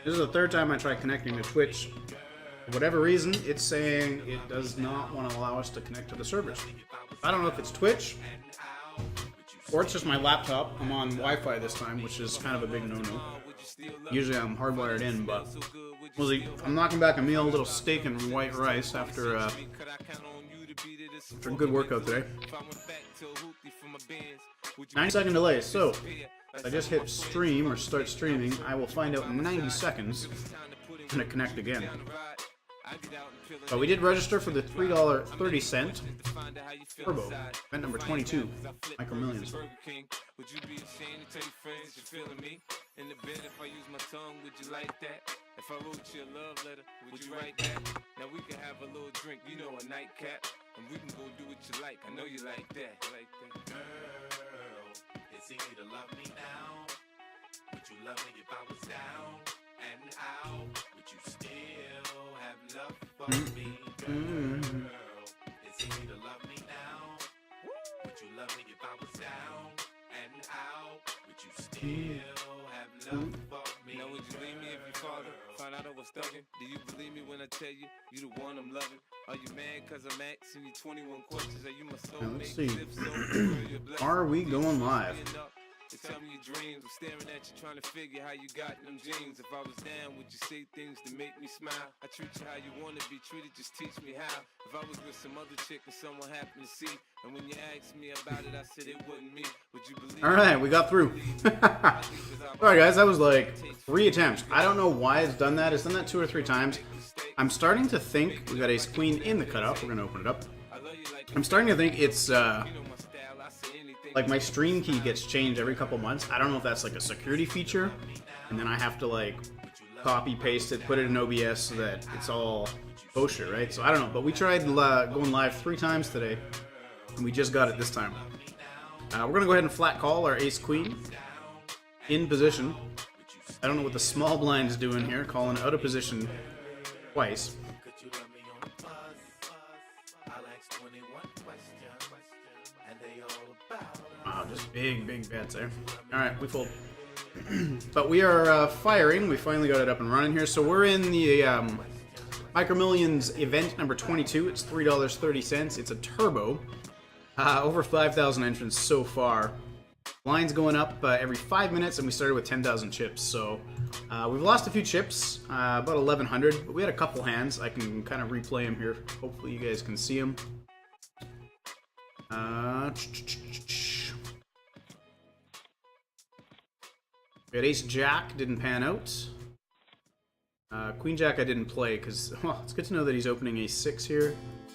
This is the third time I tried connecting to Twitch. For whatever reason, it's saying it does not want to allow us to connect to the servers. I don't know if it's Twitch or it's just my laptop. I'm on Wi-Fi this time, which is kind of a big no-no. Usually I'm hardwired in, but we'll see. I'm knocking back a meal, a little steak and white rice after a good workout today. 90-second delay. So if I just hit stream or start streaming, I will find out in 90 seconds when to connect again. But we did register for the $3.30 Turbo, event number 22, MicroMillions. Would you be ashamed to tell your friends you're feeling me? In the bed, if I use my tongue, would you like that? If I wrote you a love letter, would you write that? Now we can have a little drink, you know, a nightcap, and we can go do what you like. I know you like that. Girl, it's easy to love me now. Would you love me if I was down and out? Would you still have love for me? Girl, it's easy to love me now. Would you love me if I was down and out? Would you still have love for me? Now would you leave me if your father found out I was thugging? Do you believe me when I tell you you the one I'm loving? Are you mad cause I'm asking you 21 questions? Are you my soulmate? Let's see. Are we going live? Tell me your dreams. I'm staring at you trying to figure how you got them jeans. If I was down, would you say things to make me smile? I treat you how you want to be treated, just teach me how. If I was with some other chick and someone happened to see, and when you asked me about it, I said it wasn't me. Would you believe? Alright, we got through. Alright guys, that was like 3 attempts. I don't know why it's done that. It's done that 2 or 3 times. I'm starting to think, we got ace queen in the cutoff. We're going to open it up. I'm starting to think it's like my stream key gets changed every couple months. I don't know if that's like a security feature, and then I have to like copy paste it, put it in OBS so that it's all kosher, right? So I don't know, but we tried going live 3 times today, and we just got it this time. We're gonna go ahead and flat call our ace queen in position. I don't know what the small blind is doing here, calling out of position twice. Wow, just big bets there. Alright, we fold. But we are firing. We finally got it up and running here. So we're in the MicroMillions event number 22. It's $3.30. It's a turbo. Over 5,000 entrants so far. Lines going up every 5 minutes, and we started with 10,000 chips. So we've lost a few chips, about 1,100, but we had a couple hands. I can kind of replay them here. Hopefully you guys can see them. We had ace jack, didn't pan out. Queen jack I didn't play because, well, it's good to know that he's opening ace 6 here.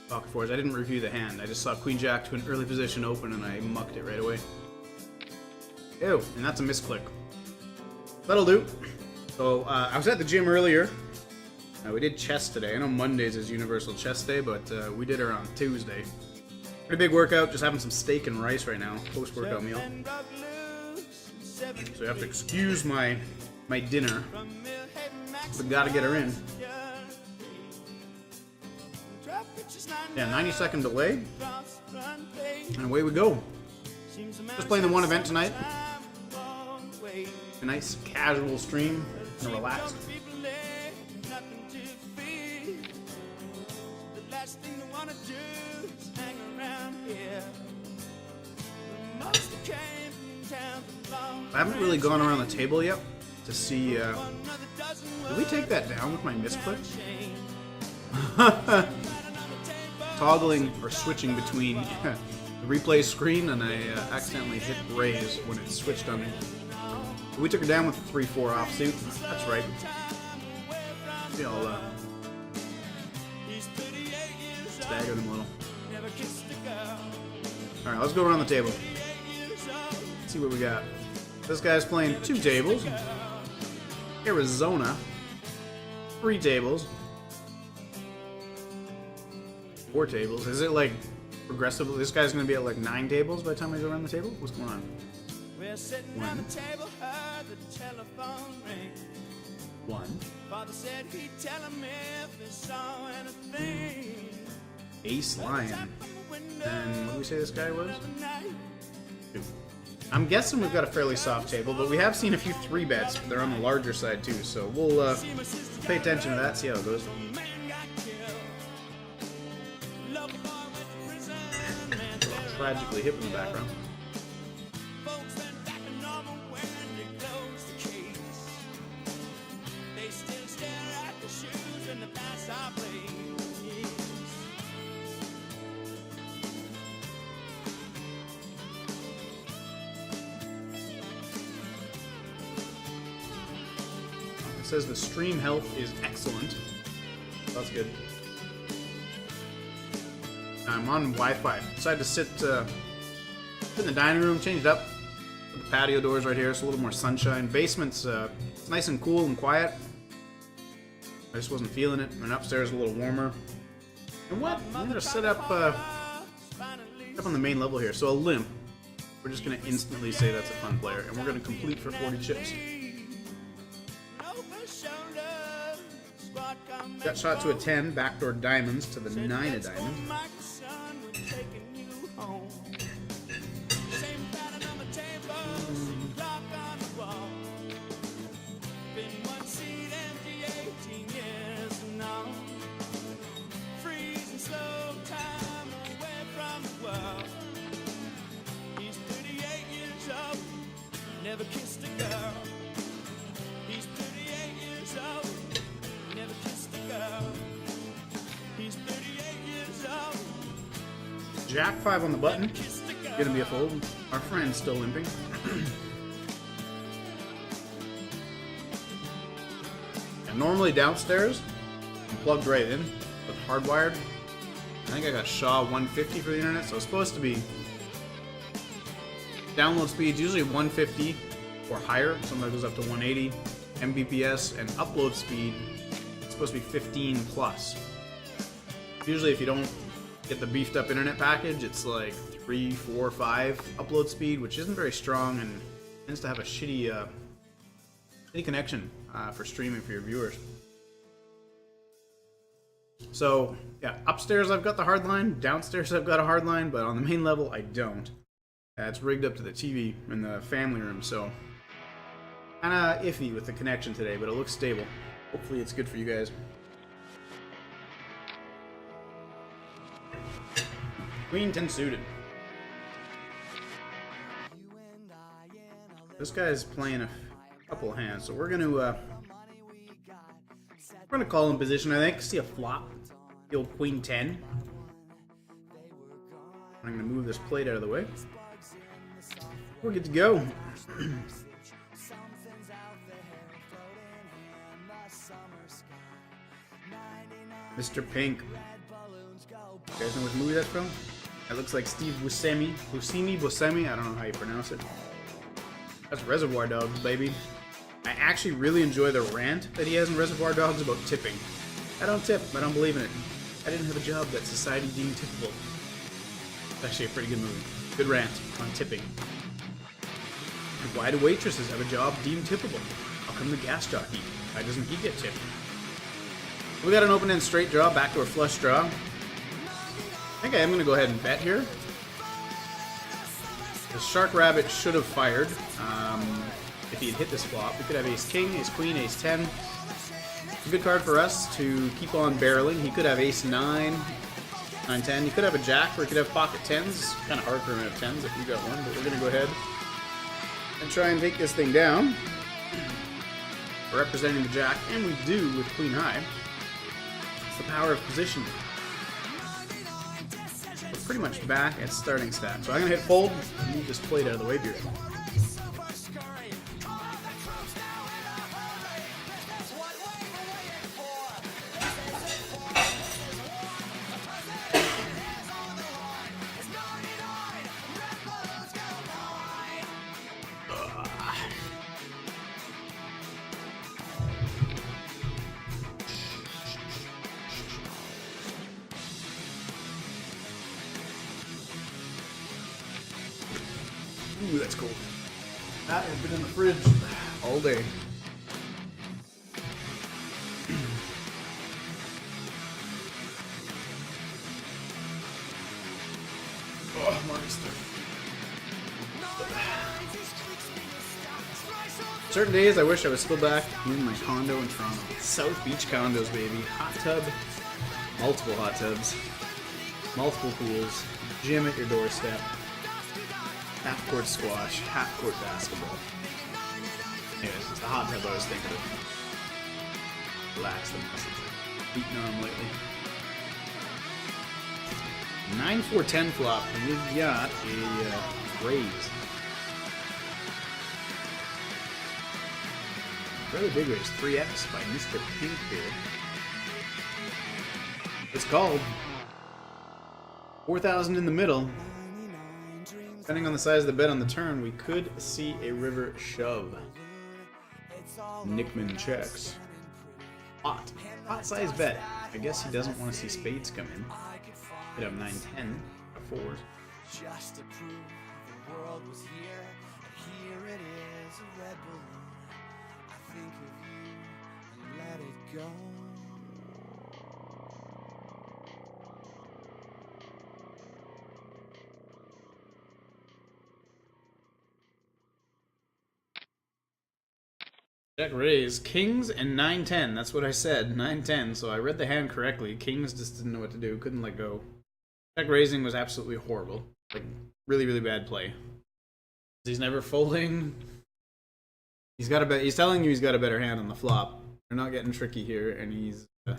Pocket fours. I didn't review the hand. I just saw queen jack to an early position open and I mucked it right away. Ew, and that's a misclick. That'll do. So I was at the gym earlier. We did chest today. I know Mondays is Universal Chest Day, but we did her on Tuesday. Pretty big workout. Just having some steak and rice right now. Post-workout meal. So you have to excuse my dinner. But gotta get her in. Yeah, 90-second delay. And away we go. Just playing the one event tonight. A nice casual stream. And relaxed. I haven't really gone around the table yet to see. Did we take that down with my misclick? Toggling or switching between the replay screen, and I accidentally hit raise when it switched on me. We took her down with the 3-4 offsuit. That's right. See, I'll stagger them a little. Alright, let's go around the table. Let's see what we got. This guy's playing 2 tables. Arizona. 3 tables. 4 tables. Is it like progressively? This guy's gonna be at like 9 tables by the time I go around the table? What's going on? 1. 1. Ace lion. And what did we say this guy was? 2. I'm guessing we've got a fairly soft table, but we have seen a few 3-bets, but they're on the larger side too, so we'll pay attention to that, see how it goes. Tragically hip in the background. It says the stream health is excellent. That's good. I'm on Wi-Fi. Decided to sit in the dining room, change it up. Put the patio doors right here, so a little more sunshine. Basement's nice and cool and quiet. I just wasn't feeling it. And upstairs a little warmer. And what? I'm gonna set up on the main level here. So a limp. We're just gonna instantly say that's a fun player, and we're gonna complete for 40 chips. Got shot to a 10, backdoor diamonds to the 9 of diamonds. Never kissed a girl. He's 38 years old. Never kissed a girl. He's 38 years old. Jack 5 on the button. Gonna be a fold. Our friend's still limping. And normally downstairs, I'm plugged right in, but hardwired. I think I got Shaw 150 for the internet, so it's supposed to be download speed usually 150 or higher. Sometimes it goes up to 180 Mbps, and upload speed is supposed to be 15 plus. Usually, if you don't get the beefed up internet package, it's like 3, 4, 5 upload speed, which isn't very strong and tends to have a shitty connection for streaming for your viewers. So yeah, upstairs I've got the hard line, downstairs I've got a hard line, but on the main level I don't. It's rigged up to the TV in the family room, so kinda iffy with the connection today, but it looks stable. Hopefully it's good for you guys. Queen 10 suited. This guy's playing a couple of hands, so we're gonna call in position. I think see a flop, the old Queen 10. I'm gonna move this plate out of the way. We're good to go. Mr. Pink. You guys know what movie that's from? That looks like Steve Buscemi. Buscemi? I don't know how you pronounce it. That's Reservoir Dogs, baby. I actually really enjoy the rant that he has in Reservoir Dogs about tipping. I don't tip. I don't believe in it. I didn't have a job that society deemed tippable. It's actually a pretty good movie. Good rant on tipping. Why do waitresses have a job deemed tippable? How come the gas jockey? Why doesn't he get tipped? We got an open-end straight draw, backdoor flush draw. I think I am going to go ahead and bet here. The Shark Rabbit should have fired. If he had hit this flop, we could have Ace King, Ace Queen, Ace 10. It's a good card for us to keep on barreling. He could have Ace 9, 9, 10. He could have a Jack, or he could have pocket 10s. Kind of hard for him to have 10s if we got one, but we're going to go ahead and try and take this thing down. We're representing the Jack, and we do with Queen High. It's the power of position. We're pretty much back at starting stat. So I'm going to hit fold and move this plate out of the way here. Ooh, that's cool. That has been in the fridge all day. Oh, monster. Certain days I wish I was still back in my condo in Toronto. South Beach condos, baby. Hot tub, multiple hot tubs, multiple pools, gym at your doorstep, half-court squash, half-court basketball. Anyways, it's the hot tub I was thinking of. Relax the muscles. Beating on lately. 9-4-10 flop, and we've got a raise. Rather big raise, 3x by Mr. Pink here. It's called 4,000 in the middle. Depending on the size of the bet on the turn, we could see a river shove. Nickman checks. Hot size bet. I guess he doesn't want to see spades come in. Hit up 9-10, a 4. Just to prove the world was here, and here it is, a red balloon. I think of you and let it go. Check raise. Kings and 9-10. That's what I said. 9-10. So I read the hand correctly. Kings just didn't know what to do. Couldn't let go. Check raising was absolutely horrible. Like, really, really bad play. He's never folding. He's got a bet. He's telling you he's got a better hand on the flop. They're not getting tricky here, and he's got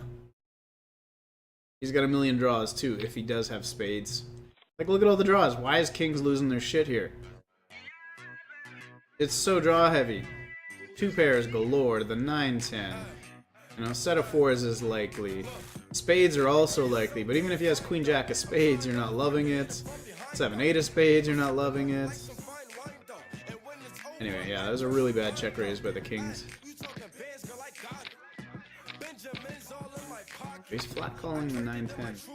a million draws too. If he does have spades, like look at all the draws. Why is Kings losing their shit here? It's so draw heavy. 2 pairs galore. The 9-10. You know, set of 4s is likely. Spades are also likely, but even if he has Queen Jack of Spades, you're not loving it. 7-8 of Spades, you're not loving it. Anyway, yeah, that was a really bad check raise by the Kings. He's flat calling the 9-10.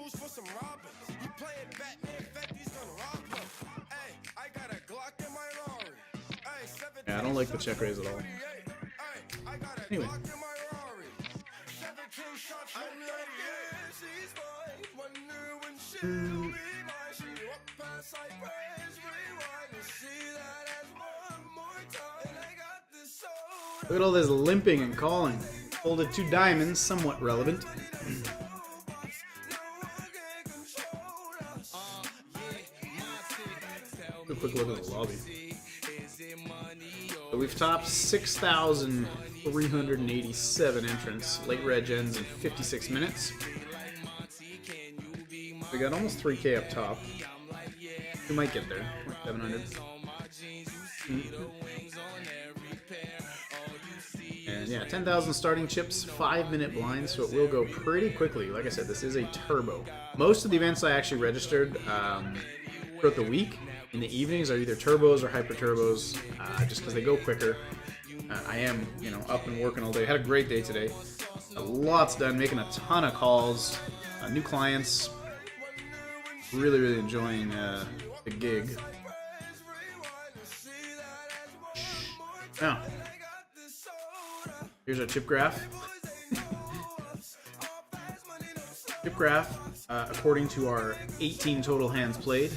Yeah, I don't like the check raise at all. Anyway. Look at all this limping and calling. Folded 2 diamonds, somewhat relevant. A quick look at the lobby. So we've topped 6,387 entrants. Late reg ends in 56 minutes. We got almost 3K up top. We might get there. 700. And yeah, 10,000 starting chips, 5-minute blinds, so it will go pretty quickly. Like I said, this is a turbo. Most of the events I actually registered throughout the week in the evenings are either turbos or hyper turbos, just because they go quicker. I am, you know, up and working all day. Had a great day today. Lots done, making a ton of calls, new clients. Really, really enjoying the gig. Now, here's our chip graph. Chip graph, according to our 18 total hands played.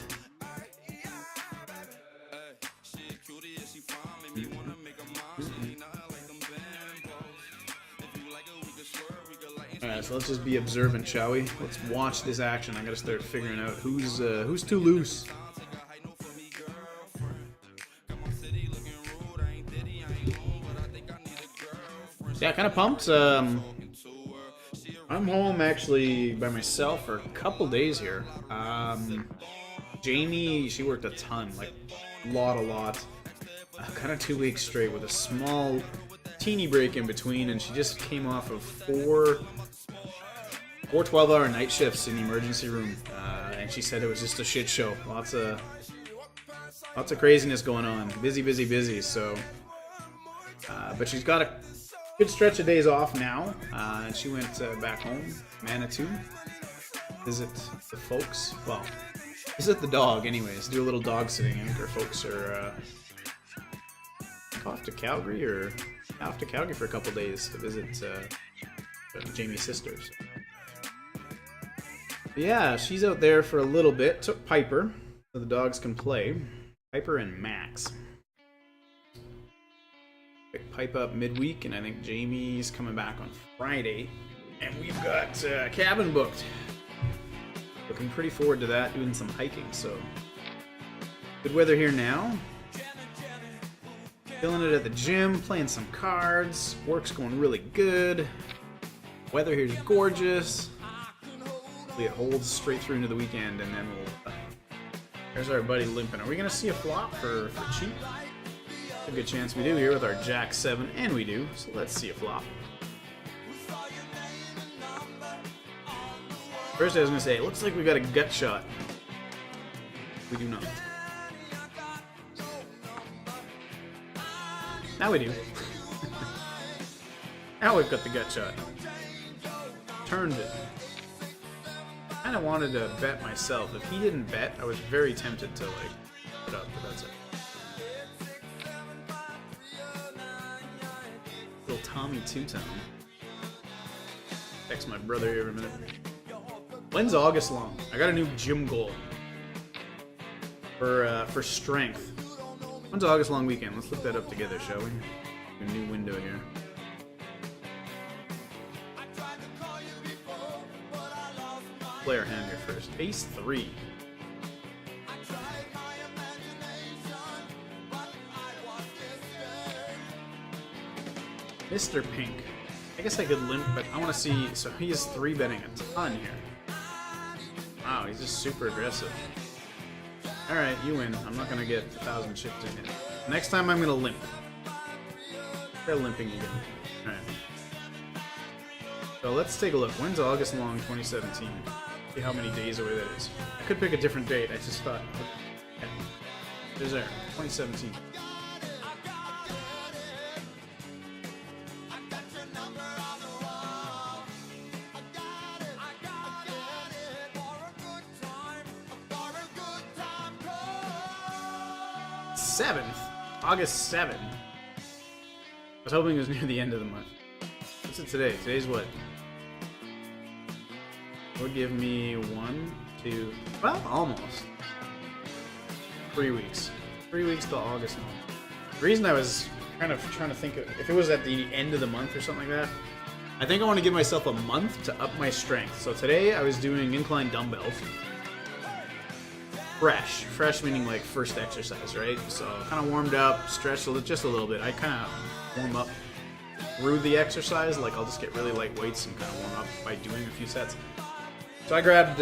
Alright, so let's just be observant, shall we? Let's watch this action. I gotta start figuring out who's too loose. Yeah, kind of pumped. I'm home actually by myself for a couple days here. Jamie, she worked a ton, like a lot. Kind of 2 weeks straight with a small, teeny break in between, and she just came off of four 12-hour night shifts in the emergency room, and she said it was just a shit show. Lots of craziness going on. Busy. So, but she's got a good stretch of days off now, and she went back home, Manitou, visit the folks. Well, visit the dog, anyways. Do a little dog sitting. I think her folks are off to Calgary for a couple days to visit Jamie's sisters. But yeah, she's out there for a little bit. Took Piper, so the dogs can play. Piper and Max. Pick pipe up midweek, and I think Jamie's coming back on Friday. And we've got cabin booked. Looking pretty forward to that, doing some hiking, so. Good weather here now. Feeling it at the gym, playing some cards. Work's going really good. Weather here's gorgeous. Hopefully it holds straight through into the weekend, and then we'll... there's our buddy limping. Are we going to see a flop for cheap? A good chance we do here with our Jack 7, and we do. So let's see a flop. First I was going to say, it looks like we got a gut shot. We do not. Now we do. Now we've got the gut shot. Turned it. I kind of wanted to bet myself. If he didn't bet, I was very tempted to, like, put up, but that's it. Little Tommy Two-Tone. Text my brother here in a minute. When's August long? I got a new gym goal. For strength. When's August long weekend? Let's look that up together, shall we? A new window here. Play our hand here first. Ace 3. Mr. Pink. I guess I could limp, but I want to see. So he is 3-betting a ton here. Wow, he's just super aggressive. Alright, you win. I'm not going to get 1,000 chips in here. Next time I'm going to limp. They're limping again. Alright. So let's take a look. When's August long 2017? See how many days away that is. I could pick a different date. I just thought. Okay. There's there. 2017. August 7th. I was hoping it was near the end of the month. What's it today? Today's what? It'll give me 1, 2, well, almost 3 weeks. 3 weeks till August month. The reason I was kind of trying to think of if it was at the end of the month or something like that, I think I want to give myself a month to up my strength. So today I was doing incline dumbbells. Fresh meaning like first exercise, right? So kind of warmed up, stretched just a little bit. I kind of warm up through the exercise, like I'll just get really light weights and kind of warm up by doing a few sets. So I grabbed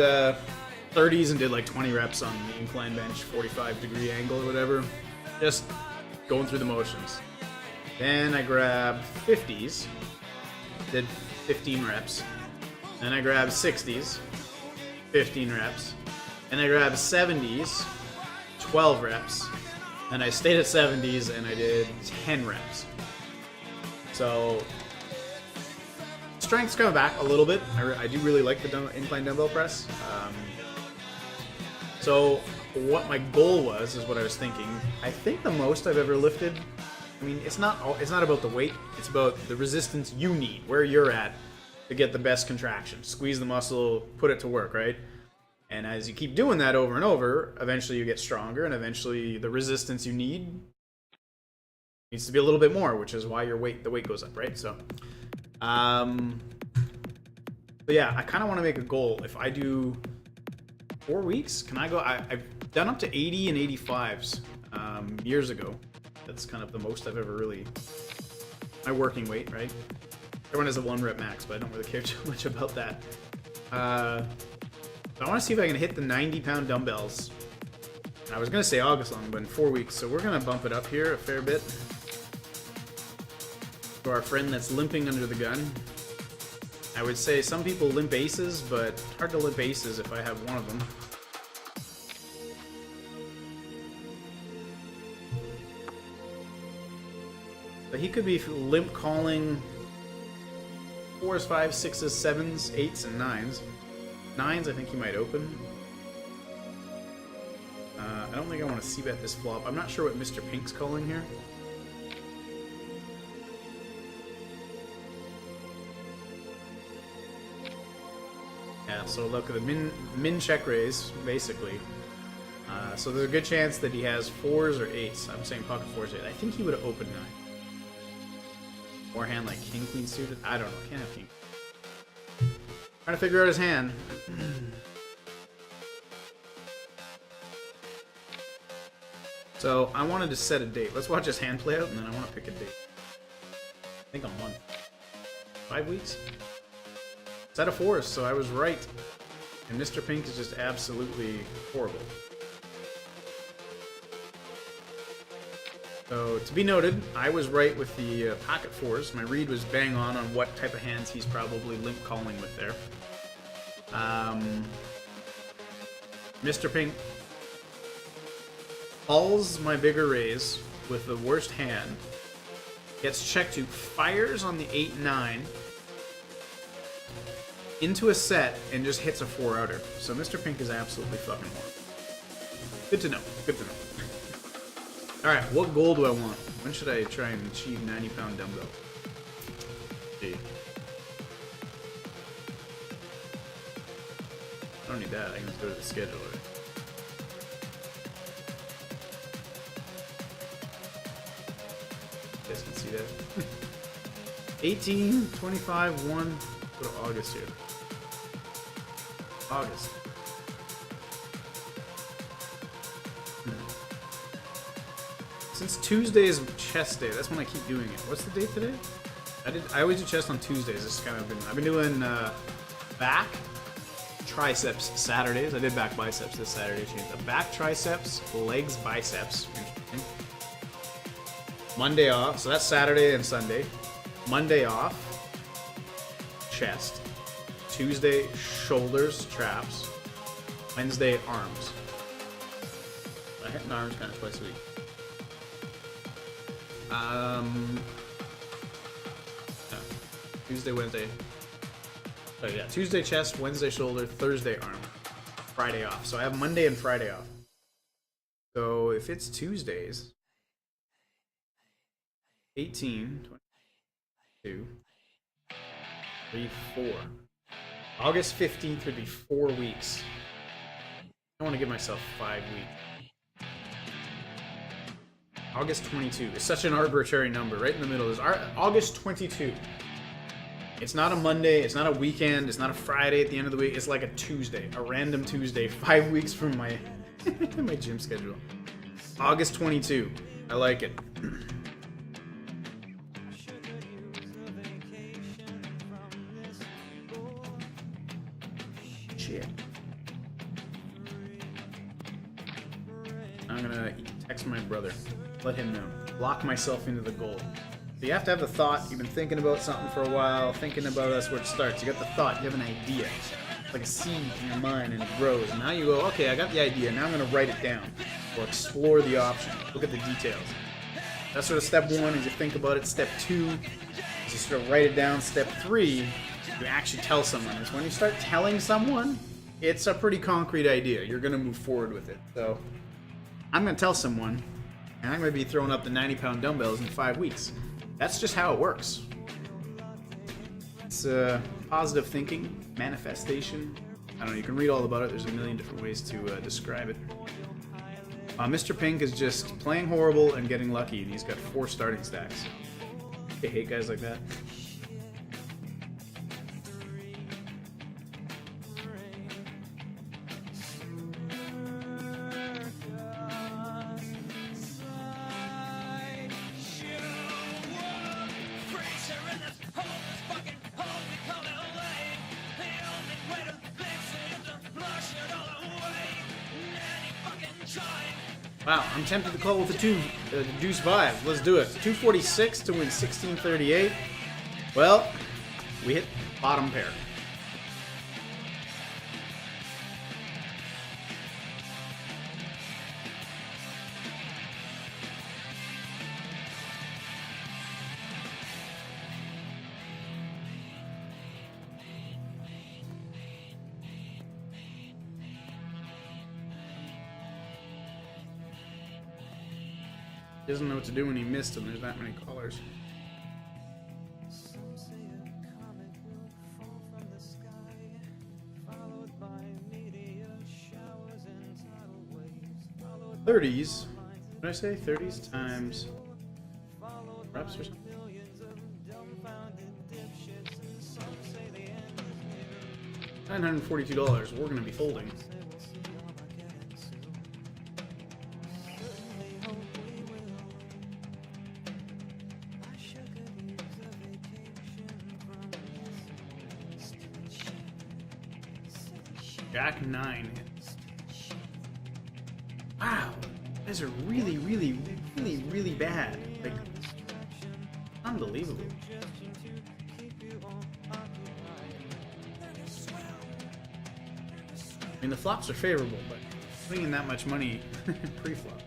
30s and did like 20 reps on the incline bench, 45-degree angle or whatever, just going through the motions. Then I grabbed 50s, did 15 reps. Then I grabbed 60s, 15 reps. And I grabbed 70s, 12 reps, and I stayed at 70s and I did 10 reps. So, strength's coming back a little bit. I do really like the incline dumbbell press. So, what my goal was, is what I was thinking. I think the most I've ever lifted, I mean, it's not about the weight, it's about the resistance you need, where you're at to get the best contraction. Squeeze the muscle, put it to work, right? And as you keep doing that over and over, eventually you get stronger, and eventually the resistance you need needs to be a little bit more, which is why the weight goes up, right? So, but yeah, I kind of want to make a goal. If I do 4 weeks, can I go? I've done up to 80 and 85s years ago. That's kind of the most I've ever really, my working weight, right? Everyone has a 1 rep max, but I don't really care too much about that. I want to see if I can hit the 90-pound dumbbells. I was going to say August long, but in 4 weeks, so we're going to bump it up here a fair bit. For our friend that's limping under the gun. I would say some people limp aces, but hard to limp aces if I have one of them. But he could be limp calling 4s, 5s, 6s, 7s, 8s, and 9s. 9s, I think he might open. I don't think I want to c-bet this flop. I'm not sure what Mr. Pink's calling here. Yeah, so look at the min check raise, basically. So there's a good chance that he has 4s or 8s. I'm saying pocket 4s, 8. I think he would have opened 9. Or hand like king, queen suited. I don't know. Can't have king. Trying to figure out his hand. So I wanted to set a date. Let's watch his hand play out, and then I want to pick a date. I think I'm 5 weeks. It's out of 4, so I was right. And Mr. Pink is just absolutely horrible. So, to be noted, I was right with the pocket 4s. My read was bang on what type of hands he's probably limp calling with there. Mr. Pink calls my bigger raise with the worst hand, gets checked to, fires on the 8-9 into a set, and just hits a 4-outer. So Mr. Pink is absolutely fucking horrible. Good to know. Good to know. Alright, what goal do I want? When should I try and achieve 90-pound dumbbell? Gee. I don't need that. I can just go to the scheduler. You guys can see that. 18, 25, 1. Go to August here. August. Since Tuesday is chest day, that's when I keep doing it. What's the date today? I always do chest on Tuesdays. This kind of I've been doing back, triceps Saturdays. I did back biceps this Saturday. Back triceps, legs biceps. Monday off, so that's Saturday and Sunday. Monday off, chest. Tuesday, shoulders, traps. Wednesday, arms. I hit my arms kind of twice a week. Tuesday, Wednesday. Oh yeah, Tuesday chest, Wednesday shoulder, Thursday arm, Friday off. So I have Monday and Friday off. So if it's Tuesdays, 18, 22, 3, 4. August 15th would be 4 weeks. I want to give myself 5 weeks. August 22 is such an arbitrary number. Right in the middle is August 22. It's not a Monday, it's not a weekend, it's not a Friday at the end of the week. It's like a Tuesday, a random Tuesday, 5 weeks from my my gym schedule. August 22. I like it. Shit. I'm gonna text my brother. Let him know. Lock myself into the goal. So you have to have the thought. You've been thinking about something for a while, thinking about that's where it starts. You got the thought, you have an idea. It's like a seed in your mind and it grows. And now you go, okay, I got the idea, now I'm gonna write it down. Or explore the option. Look at the details. That's sort of step 1 is you think about it. Step 2 is you sort of write it down. Step 3, you actually tell someone. It's when you start telling someone, it's a pretty concrete idea. You're gonna move forward with it. So I'm gonna tell someone, and I'm gonna be throwing up the 90-pound dumbbells in 5 weeks. That's just how it works. It's positive thinking, manifestation. I don't know, you can read all about it. There's a million different ways to describe it. Mr. Pink is just playing horrible and getting lucky, and he's got 4 starting stacks. I hate guys like that. Wow, I'm tempted to call with the deuce 5. Let's do it. 246 to win 1638. Well, we hit bottom pair. He doesn't know what to do when he missed and there's that many callers. $30s. What did I say? 30s times reps or something? $942. We're gonna be folding. Jack 9. Wow, these are really, really, really, really bad. Like, unbelievable. I mean, the flops are favorable, but putting in that much money pre-flop.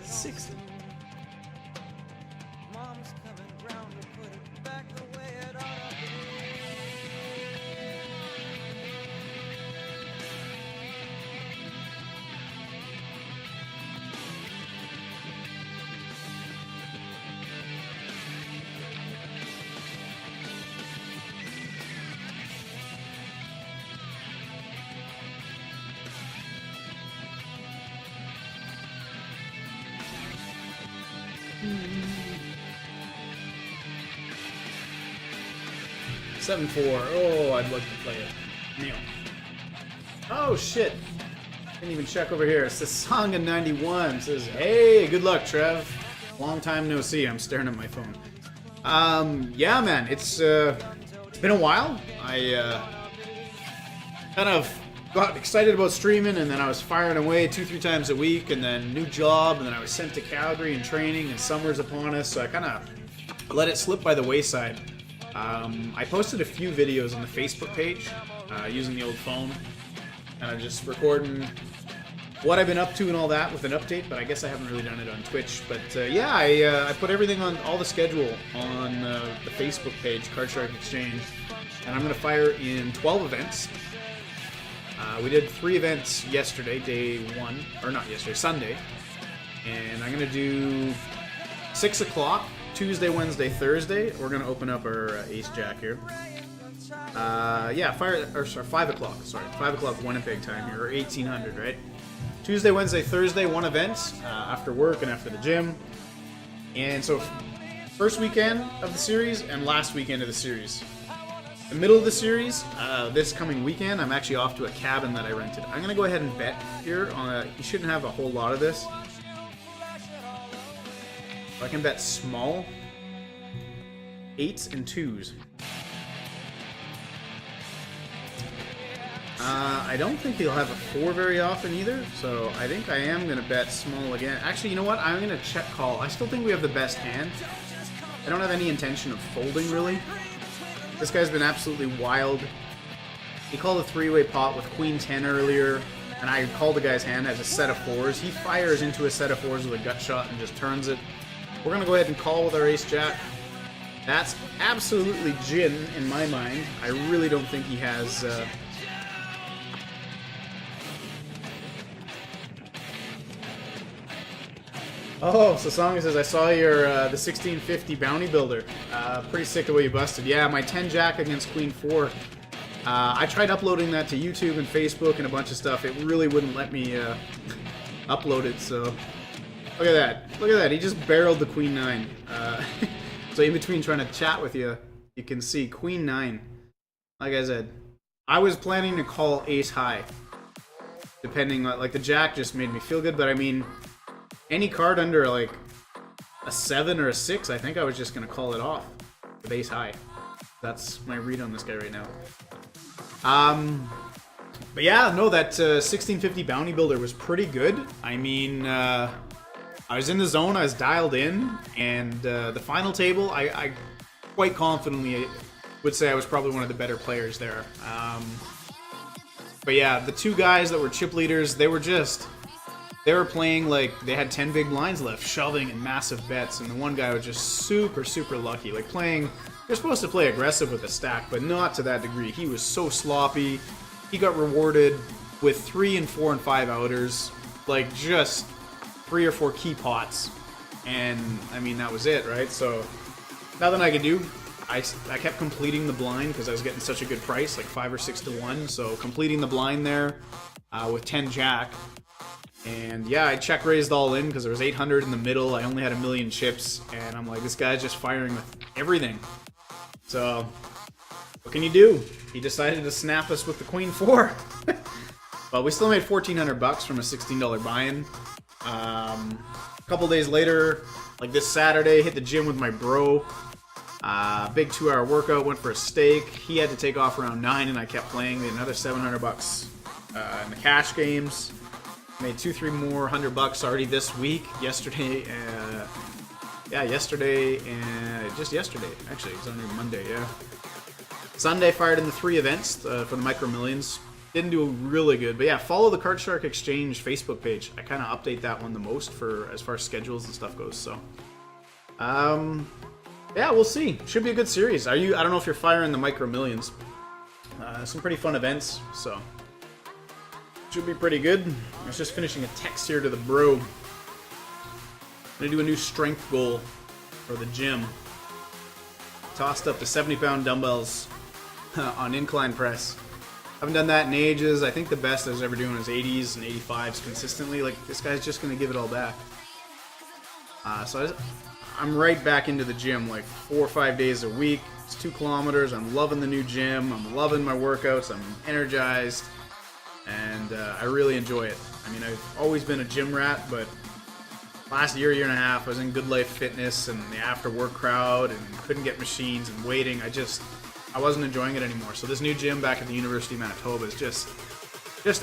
60. Seven 4. Oh, I'd like to play it. Neil. Oh shit! Didn't even check over here. Sasanga91 says, "Hey, good luck, Trev. Long time no see." I'm staring at my phone. Yeah, man, it's been a while. I kind of got excited about streaming, and then I was firing away 2-3 times a week, and then new job, and then I was sent to Calgary and training, and summer's upon us, so I kind of let it slip by the wayside. I posted a few videos on the Facebook page using the old phone, kind of just recording what I've been up to and all that with an update, but I guess I haven't really done it on Twitch. But yeah, I put everything on, all the schedule on the Facebook page, Card Shark Exchange, and I'm going to fire in 12 events. We did 3 events yesterday, day 1, or not yesterday, Sunday, and I'm going to do 6 o'clock. Tuesday, Wednesday, Thursday. We're gonna open up our Ace Jack here. Yeah, 5 o'clock. Sorry, 5 o'clock Winnipeg time here, or 1800, right? Tuesday, Wednesday, Thursday, 1 event after work and after the gym. And so, first weekend of the series and last weekend of the series. The middle of the series, this coming weekend, I'm actually off to a cabin that I rented. I'm gonna go ahead and bet here. You shouldn't have a whole lot of this. I can bet small 8s and 2s. I don't think he'll have a 4 very often either, so I think I am going to bet small again. Actually, you know what? I'm going to check call. I still think we have the best hand. I don't have any intention of folding, really. This guy's been absolutely wild. He called a 3-way pot with Queen 10 earlier, and I called the guy's hand as a set of 4s. He fires into a set of 4s with a gut shot and just turns it. We're going to go ahead and call with our Ace Jack. That's absolutely gin in my mind. I really don't think he has... Oh, Sasanga says, I saw your the 1650 Bounty Builder. Pretty sick the way you busted. Yeah, my 10 Jack against Queen 4. I tried uploading that to YouTube and Facebook and a bunch of stuff. It really wouldn't let me upload it, so... Look at that. Look at that. He just barreled the Queen 9. So in between trying to chat with you, you can see Queen 9. Like I said, I was planning to call Ace High. Depending on, like, the Jack just made me feel good, but I mean, any card under, like, a 7 or a 6, I think I was just going to call it off with Ace High. That's my read on this guy right now. But yeah, no, that 1650 Bounty Builder was pretty good. I mean, I was in the zone, I was dialed in, and the final table, I quite confidently would say I was probably one of the better players there. But yeah, the 2 guys that were chip leaders, they were playing like they had 10 big blinds left, shoving in massive bets, and the one guy was just super, super lucky. Like playing, you're supposed to play aggressive with a stack, but not to that degree. He was so sloppy. He got rewarded with 3 and 4 and 5 outers, like just 3 or 4 key pots, and I mean that was it, right? So nothing I could do. I kept completing the blind because I was getting such a good price, like 5 or 6 to 1. So completing the blind there with 10 Jack, and yeah, I check raised all in because there was 800 in the middle. I only had 1,000,000 chips, and I'm like, this guy's just firing with everything. So what can you do? He decided to snap us with the Queen 4. But we still made 1,400 bucks from a $16 buy-in. A couple days later, like this Saturday, hit the gym with my bro. Big 2-hour workout, went for a steak. He had to take off around 9 and I kept playing. Made another 700 bucks in the cash games. Made 2-3 more 100 bucks already this week. Yesterday, yesterday and just yesterday. Actually, it's only Monday, yeah. Sunday fired in the 3 events for the Micro Millions. Didn't do really good, but yeah, follow the Card Shark Exchange Facebook page. I kind of update that one the most for as far as schedules and stuff goes. So, yeah, we'll see. Should be a good series. I don't know if you're firing the Micro Millions. Some pretty fun events, so should be pretty good. I was just finishing a text here to the bro. I'm gonna do a new strength goal for the gym. Tossed up to 70-pound dumbbells on incline press. Haven't done that in ages. I think the best I was ever doing was 80s and 85s consistently. Like, this guy's just gonna give it all back. I'm right back into the gym like 4 or 5 days a week. It's 2 kilometers. I'm loving the new gym. I'm loving my workouts. I'm energized, and I really enjoy it. I mean, I've always been a gym rat, but last year and a half, I was in Good Life Fitness and the after work crowd and couldn't get machines and waiting. I wasn't enjoying it anymore. So this new gym back at the University of Manitoba is just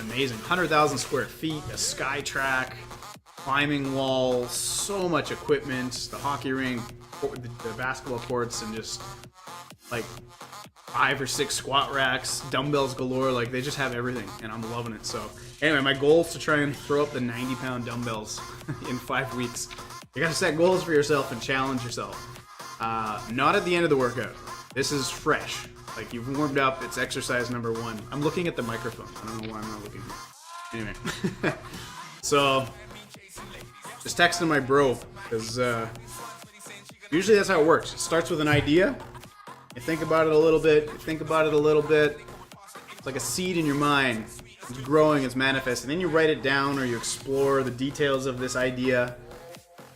amazing. 100,000 square feet, a sky track, climbing wall, so much equipment, the hockey rink, the basketball courts, and just like 5 or 6 squat racks, dumbbells galore. Like, they just have everything, and I'm loving it. So anyway, my goal is to try and throw up the 90-pound dumbbells in 5 weeks. You gotta set goals for yourself and challenge yourself. Not at the end of the workout. This is fresh. Like, you've warmed up. It's exercise number 1. I'm looking at the microphone. I don't know why I'm not looking here. Anyway. So, just texting my bro, because usually that's how it works. It starts with an idea. You think about it a little bit. It's like a seed in your mind. It's growing, it's manifesting. Then you write it down, or you explore the details of this idea.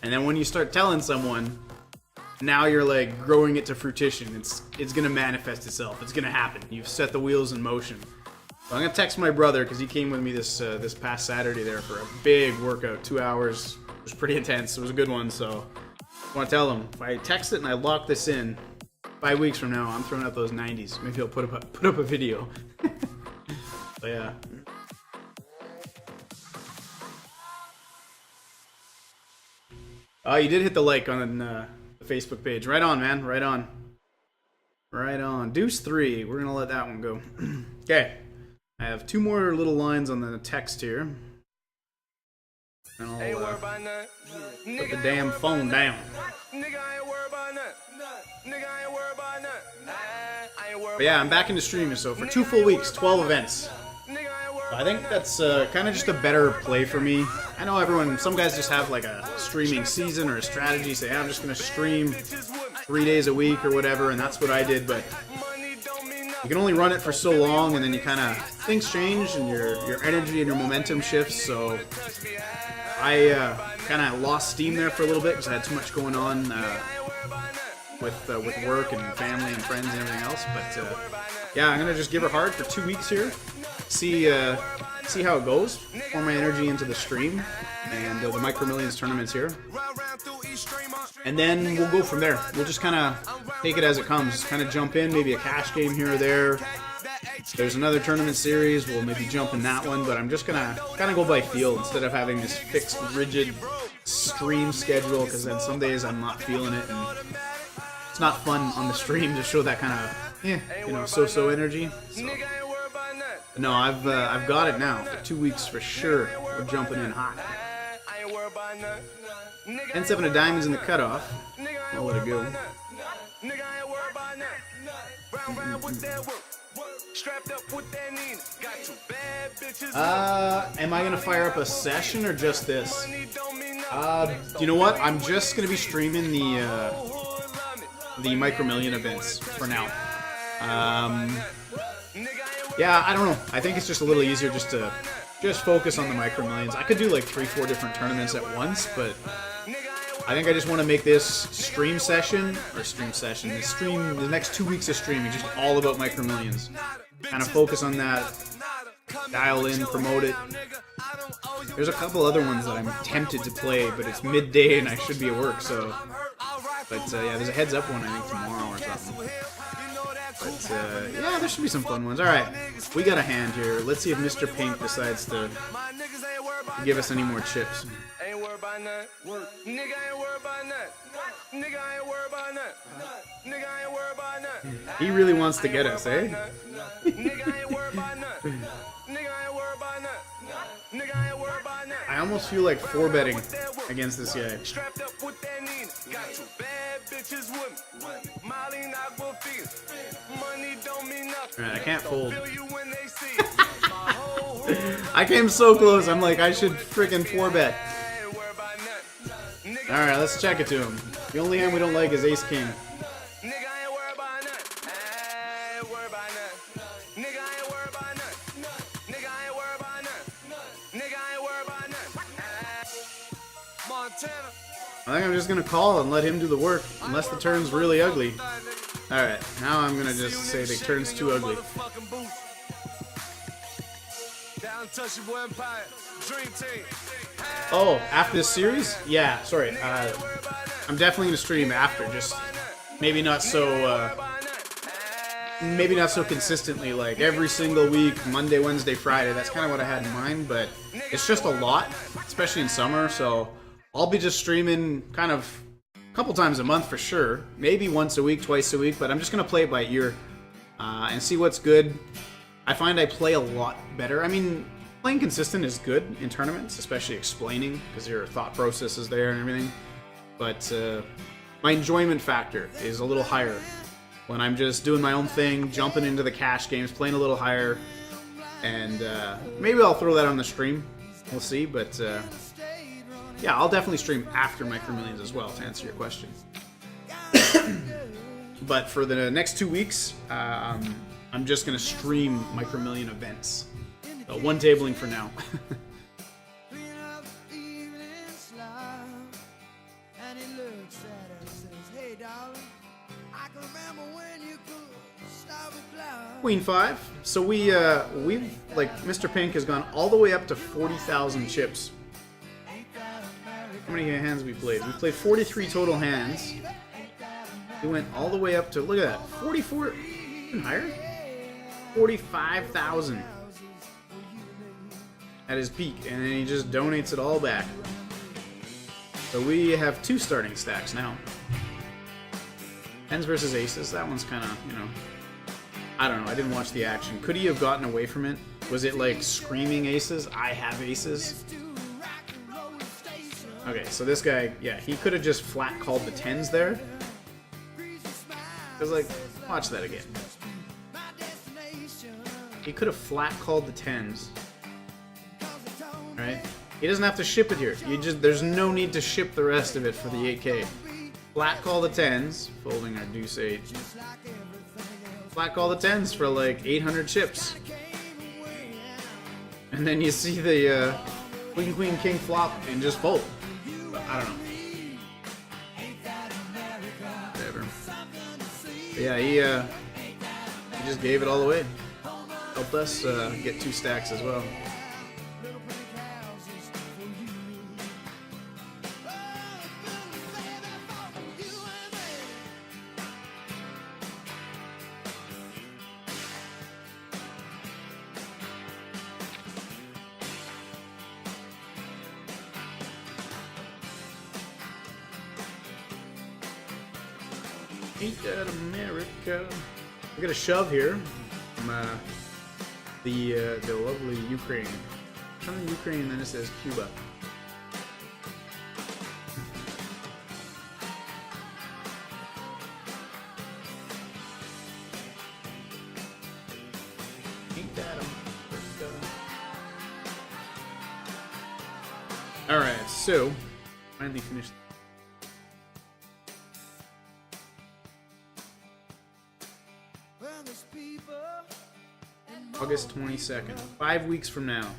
And then when you start telling someone, now you're like growing it to fruition. It's gonna manifest itself. It's gonna happen. You've set the wheels in motion. So I'm gonna text my brother, because he came with me this past Saturday there for a big workout, 2 hours. It was pretty intense. It was a good one. So I want to tell him, if I text it and I lock this in, 5 weeks from now, I'm throwing out those 90s. Maybe I'll put up a video. So yeah. Oh, you did hit the like on the Facebook page. Right on, man. Right on. Right on. Deuce 3. We're going to let that one go. Okay. I have 2 more little lines on the text here. And I'll put the damn phone down. But yeah, I'm back into streaming, so for 2 full weeks, 12 events. So I think that's kind of just a better play for me. I know some guys just have like a streaming season or a strategy, say, hey, I'm just going to stream 3 days a week or whatever, and that's what I did, but you can only run it for so long, and then you kind of, things change and your energy and your momentum shifts. So I kind of lost steam there for a little bit because I had too much going on with work and family and friends and everything else. But yeah, I'm gonna just give her hard for 2 weeks here, see how it goes, pour my energy into the stream and the Micro Millions tournaments here, and then we'll go from there. We'll just kind of take it as it comes, kind of jump in, maybe a cash game here or there. There's another tournament series, we'll maybe jump in that one, but I'm just gonna kind of go by feel instead of having this fixed, rigid stream schedule, because then some days I'm not feeling it, and it's not fun on the stream to show that kind of, so-so energy. So, no, I've got it now for 2 weeks for sure. We're jumping in hot. N7 of diamonds in the cutoff. I'll let it go. Am I gonna fire up a session or just this? You know what? I'm just gonna be streaming the Micro Million events for now. Yeah, I don't know. I think it's just a little easier just to focus on the Micro Millions. I could do like 3-4 different tournaments at once, but I think I just want to make this stream session, the next 2 weeks of streaming, just all about Micro Millions. Kind of focus on that, dial in, promote it. There's a couple other ones that I'm tempted to play, but it's midday and I should be at work, so. But yeah, there's a heads up one I think tomorrow or something. But yeah, there should be some fun ones. Alright, we got a hand here. Let's see if Mr. Pink decides to give us any more chips. Ain't worried about nothing. Nigga ain't worried about nothing. Nigga ain't worried about nothing. Nigga ain't worried about nothing. He really wants to get us, eh? Nigga ain't worried about nothing. Nigga ain't worried about nothing. Nigga ain't worried about nothing. I almost feel like 4-betting against this guy. Strapped up with that Nina. Got two bad bitches with me. Molly not will feel. Money don't mean nothing. Alright, I can't fold. Feel you when they see it. I came so close, I'm like, I should freaking 4-bet. Alright, let's check it to him. The only hand we don't like is Ace King. Nigga ain't worried about nothing. Ain't worried about nothing. Nigga ain't worried about nothing. Nigga ain't worried about nothing. Nigga ain't worried about nothing. Montana. I think I'm just gonna call and let him do the work, unless the turn's really ugly. Alright, now I'm gonna just say the turn's too ugly. Oh, after this series? Yeah, sorry. I'm definitely gonna stream after, just maybe not so consistently, like every single week, Monday, Wednesday, Friday. That's kind of what I had in mind, but it's just a lot, especially in summer, so I'll be just streaming kind of a couple times a month for sure. Maybe once a week, twice a week, but I'm just gonna play it by ear and see what's good. I find I play a lot better. I mean, playing consistent is good in tournaments, especially explaining, because your thought process is there and everything. But my enjoyment factor is a little higher when I'm just doing my own thing, jumping into the cash games, playing a little higher. And maybe I'll throw that on the stream. We'll see, but yeah, I'll definitely stream after Micro Millions as well, to answer your question. But for the next 2 weeks, I'm just going to stream Micro Million events. So one tabling for now. Queen 5. So we've like Mr. Pink has gone all the way up to 40,000 chips. How many hands we played? We played 43 total hands. We went all the way up to, look at that, 44, even higher? 45,000 at his peak, and then he just donates it all back. So we have 2 starting stacks now. Tens versus aces, that one's kind of, you know, I don't know, I didn't watch the action. Could he have gotten away from it? Was it like screaming aces? I have aces? Okay, so this guy, yeah, he could have just flat called the tens there. Because, like, watch that again. He could have flat called the tens. Right? He doesn't have to ship it here. There's no need to ship the rest of it for the 8K. Flat call the tens, folding our deuce 8. Flat call the tens for like 800 chips. And then you see the queen, queen, king flop and just fold. But I don't know. Whatever. But yeah, he just gave it all away. Helped us get 2 stacks as well. Ain't that America? We got a shove here from the lovely Ukraine. From the Ukraine, then it says Cuba. Ain't that America? All right, so finally finished. August 22nd, 5 weeks from now.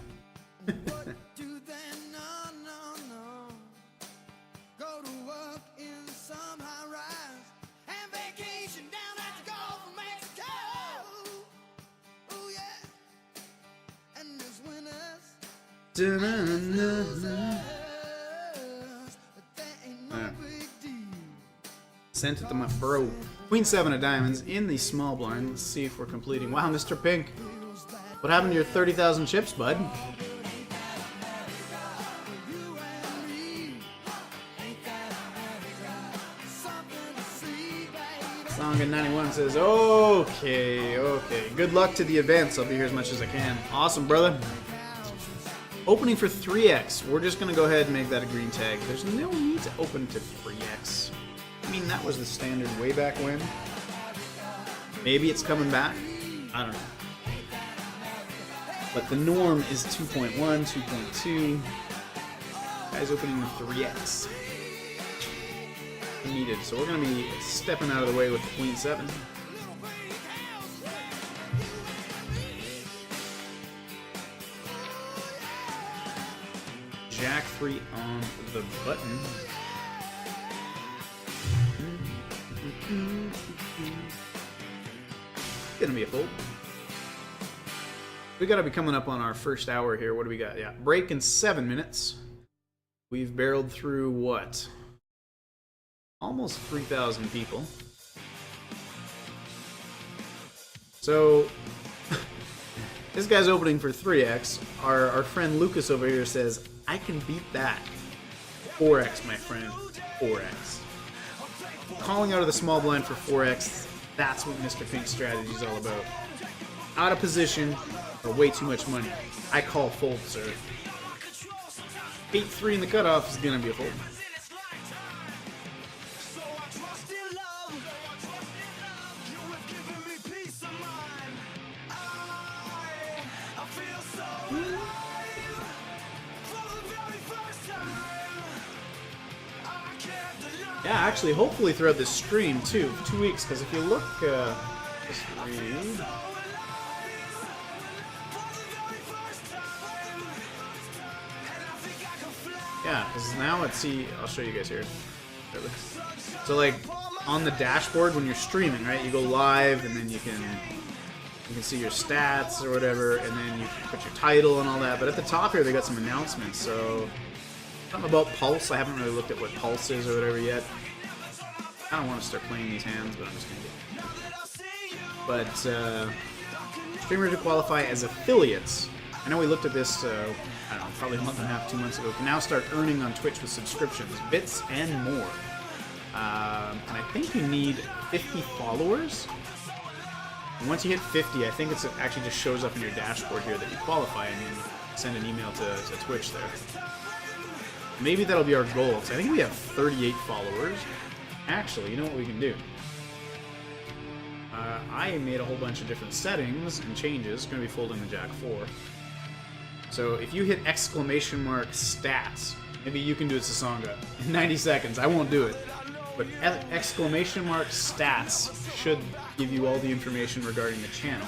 Da-na-na-na. Sent it to my bro. Queen 7 of diamonds in the small blind. Let's see if we're completing. Wow, Mr. Pink. What happened to your 30,000 chips, bud? Song91 says, okay. Good luck to the events. I'll be here as much as I can. Awesome, brother. Opening for 3x. We're just going to go ahead and make that a green tag. There's no need to open to 3x. I mean, that was the standard way back when. Maybe it's coming back. I don't know. But the norm is 2.1, 2.2. Guys opening the 3x. Needed. So we're going to be stepping out of the way with the Queen 7. Jack 3 on the button. Gonna be a fold. We gotta be coming up on our first hour here. What do we got? Yeah, break in 7 minutes. We've barreled through what? Almost 3,000 people. So this guy's opening for 3x. Our friend Lucas over here says, I can beat that. 4x, my friend. 4x. Calling out of the small blind for 4x, that's what Mr. Pink's strategy is all about. Out of position for way too much money. I call fold, sir. 8-3 in the cutoff is going to be a fold. Yeah, actually, hopefully throughout this stream, too, 2 weeks, because if you look, yeah, because now let's see, I'll show you guys here. So, like, on the dashboard when you're streaming, right, you go live, and then you can see your stats or whatever, and then you can put your title and all that, but at the top here, they got some announcements, so something about Pulse. I haven't really looked at what Pulse is or whatever yet. I don't want to start playing these hands, but I'm just going to do it. But streamers who qualify as affiliates. I know we looked at this, I don't know, probably a month and a half, 2 months ago. Can now start earning on Twitch with subscriptions, bits, and more. And I think you need 50 followers. And once you hit 50, I think it actually just shows up in your dashboard here that you qualify, and you send an email to Twitch there. Maybe that'll be our goal. So I think we have 38 followers. Actually, you know what we can do? I made a whole bunch of different settings and changes. It's going to be folding the Jack 4. So if you hit exclamation mark stats, maybe you can do it, Sasonga, in 90 seconds. I won't do it. But exclamation mark stats should give you all the information regarding the channel.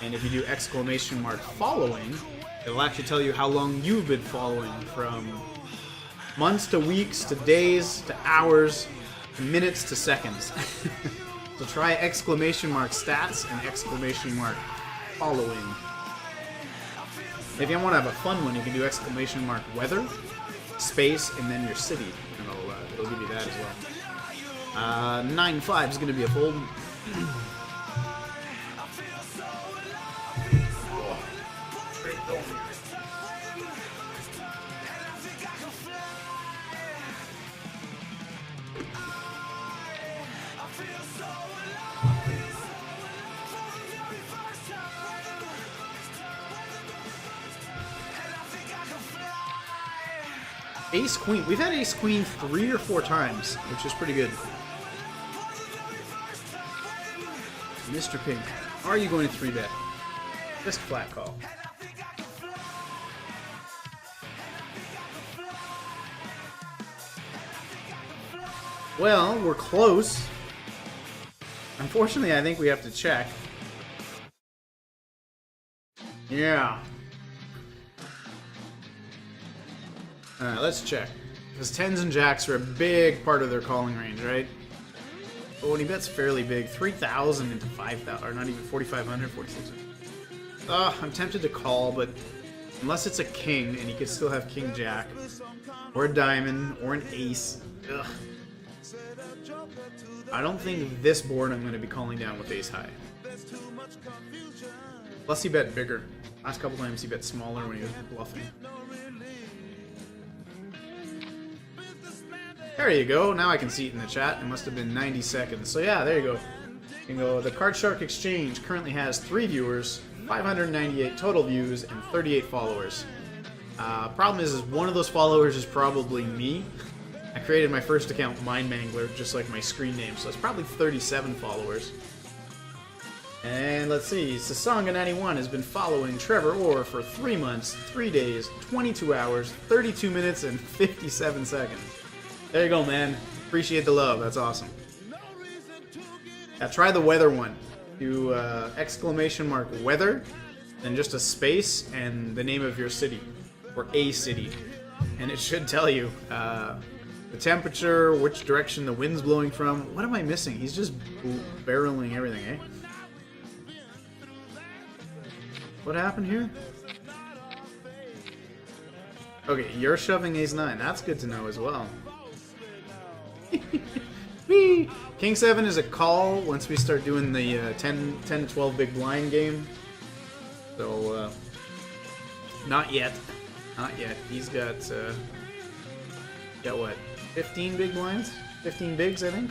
And if you do exclamation mark following, it'll actually tell you how long you've been following, from months to weeks to days to hours to minutes to seconds. So try exclamation mark stats and exclamation mark following. If you want to have a fun one, you can do exclamation mark weather, space, and then your city. And it'll give you that as well. 9-5 is going to be a fold. Ace Queen. We've had Ace Queen 3 or 4 times, which is pretty good. Mr. Pink, are you going to 3-bet? Just flat call. Well, we're close. Unfortunately, I think we have to check. Yeah. Alright, let's check. Because 10s and jacks are a big part of their calling range, right? But when he bets fairly big, 3,000 into 5,000, or not even 4,500, 4,600. I'm tempted to call, but Unless it's a king, and he could still have king jack, or a diamond, or an ace. Ugh. I don't think this board I'm going to be calling down with ace high. Plus he bet bigger. Last couple times he bet smaller when he was bluffing. There you go. Now I can see it in the chat. It must have been 90 seconds. So yeah, there you go. You can go. The Card Shark Exchange currently has 3 viewers, 598 total views, and 38 followers. Problem is one of those followers is probably me. I created my first account, Mind Mangler, just like my screen name, so it's probably 37 followers. And let's see, Sasonga91 has been following Trevor Orr for 3 months, 3 days, 22 hours, 32 minutes, and 57 seconds. There you go, man. Appreciate the love. That's awesome. Yeah, try the weather one. Do exclamation mark weather, then just a space and the name of your city, or a city. And it should tell you the temperature, which direction the wind's blowing from. What am I missing? He's just barreling everything, eh? What happened here? Okay, you're shoving ace-9. That's good to know as well. Whee! King 7 is a call once we start doing the 10 to 12 big blind game. So, not yet. Not yet. He's got what? 15 big blinds? 15 bigs, I think?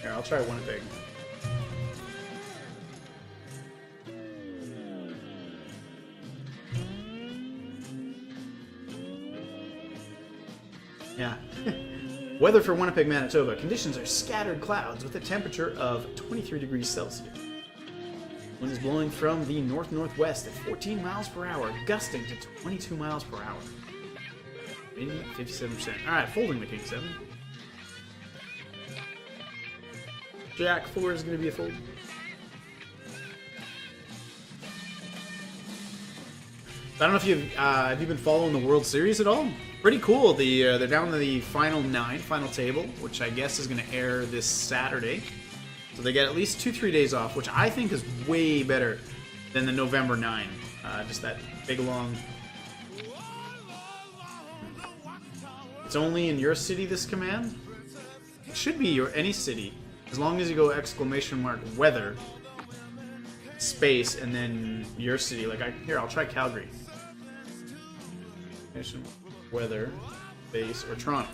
Here, I'll try one big. Yeah. Weather for Winnipeg, Manitoba. Conditions are scattered clouds with a temperature of 23 degrees Celsius. Wind is blowing from the north-northwest at 14 miles per hour, gusting to 22 miles per hour. 57%. Alright, folding the King 7. Jack 4 is going to be a fold. I don't know if you've have you been following the World Series at all? Pretty cool. They're down to the final 9, final table, which I guess is going to air this Saturday. So they get at least 2-3 days off, which I think is way better than the November 9. Just that big long. It's only in your city, this command? It should be your any city, as long as you go exclamation mark weather, space, and then your city. Like here, I'll try Calgary. Weather, base, or Toronto.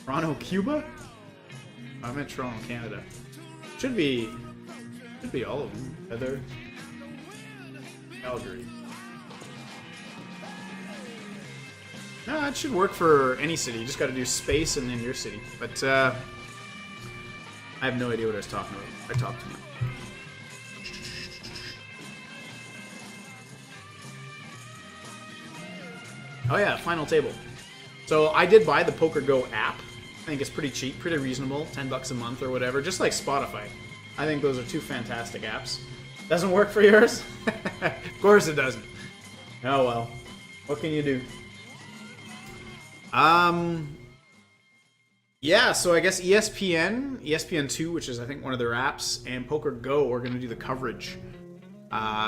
Toronto, Cuba? I meant Toronto, Canada. Should be all of them. Weather, Calgary. No, it should work for any city. You just got to do space and then your city. But I have no idea what I was talking about. I talked too much. Oh yeah, final table. So I did buy the Poker Go app. I think it's pretty cheap, pretty reasonable, $10 a month or whatever, just like Spotify. I think those are 2 fantastic apps. Doesn't work for yours? Of course it doesn't. Oh well, what can you do? Yeah, so I guess ESPN2, which is I think one of their apps, and Poker Go are going to do the coverage.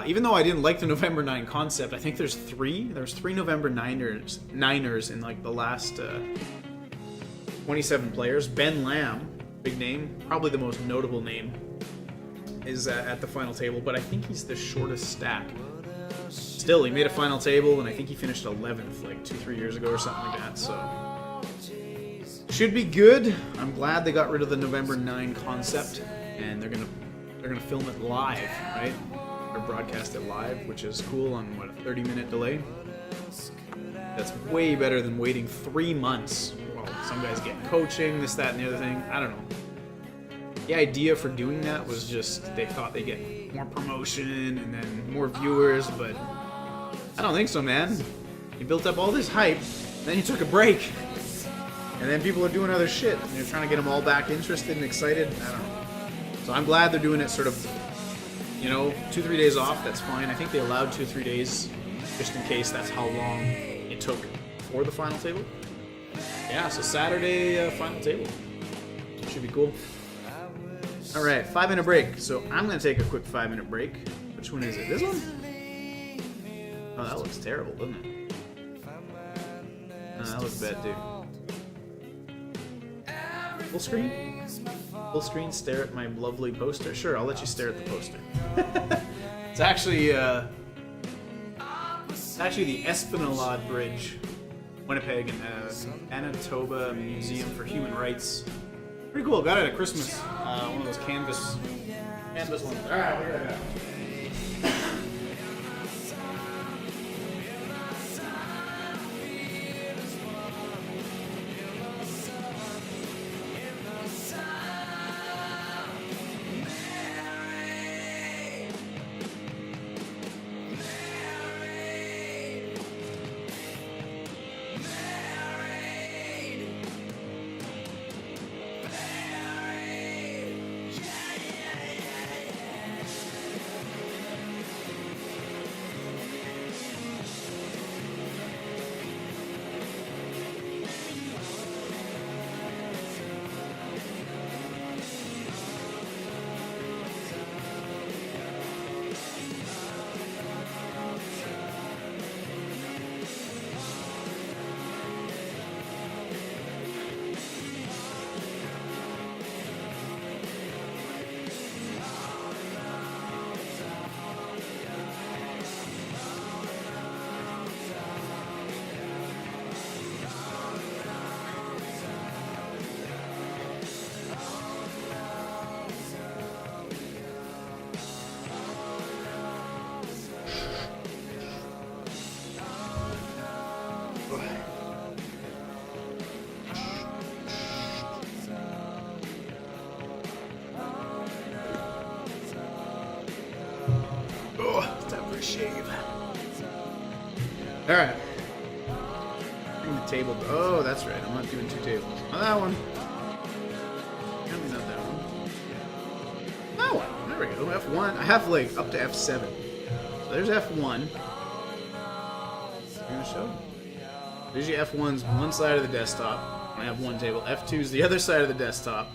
Even though I didn't like the November 9 concept, I think there's 3. There's 3 November Niners in like the last 27 players. Ben Lamb, big name, probably the most notable name, is at the final table, but I think he's the shortest stack. Still, he made a final table, and I think he finished 11th like 2-3 years ago or something like that. So should be good. I'm glad they got rid of the November 9 concept, and they're gonna film it live, right? Or broadcast it live, which is cool on what, a 30-minute delay. That's way better than waiting 3 months. Well, some guys get coaching, this, that, and the other thing. I don't know. The idea for doing that was just they thought they'd get more promotion and then more viewers, but I don't think so, man. You built up all this hype, then you took a break, and then people are doing other shit, and you're trying to get them all back interested and excited. I don't know. So I'm glad they're doing it sort of, you know, 2-3 days off. That's fine. I think they allowed 2-3 days just in case that's how long it took for the final table. Yeah, so Saturday final table. Should be cool. Alright, 5-minute break. So I'm going to take a quick 5-minute break. Which one is it? This one? Oh, that looks terrible, doesn't it? No, that looks bad too. Full screen? Full screen, stare at my lovely poster? Sure, I'll let you stare at the poster. It's actually the Esplanade Bridge, Winnipeg, and Manitoba Museum for Human Rights. Pretty cool. Got it at Christmas. One of those canvas ones. All right, we're gonna go. Shave. Alright. Bring the table. Oh, that's right. I'm not doing 2 tables. Not that one. Maybe not that one. That one. There we go. F1. I have like up to F7. So there's F1. I'm gonna show. Usually F1's one side of the desktop. I have 1 table. F2 is the other side of the desktop.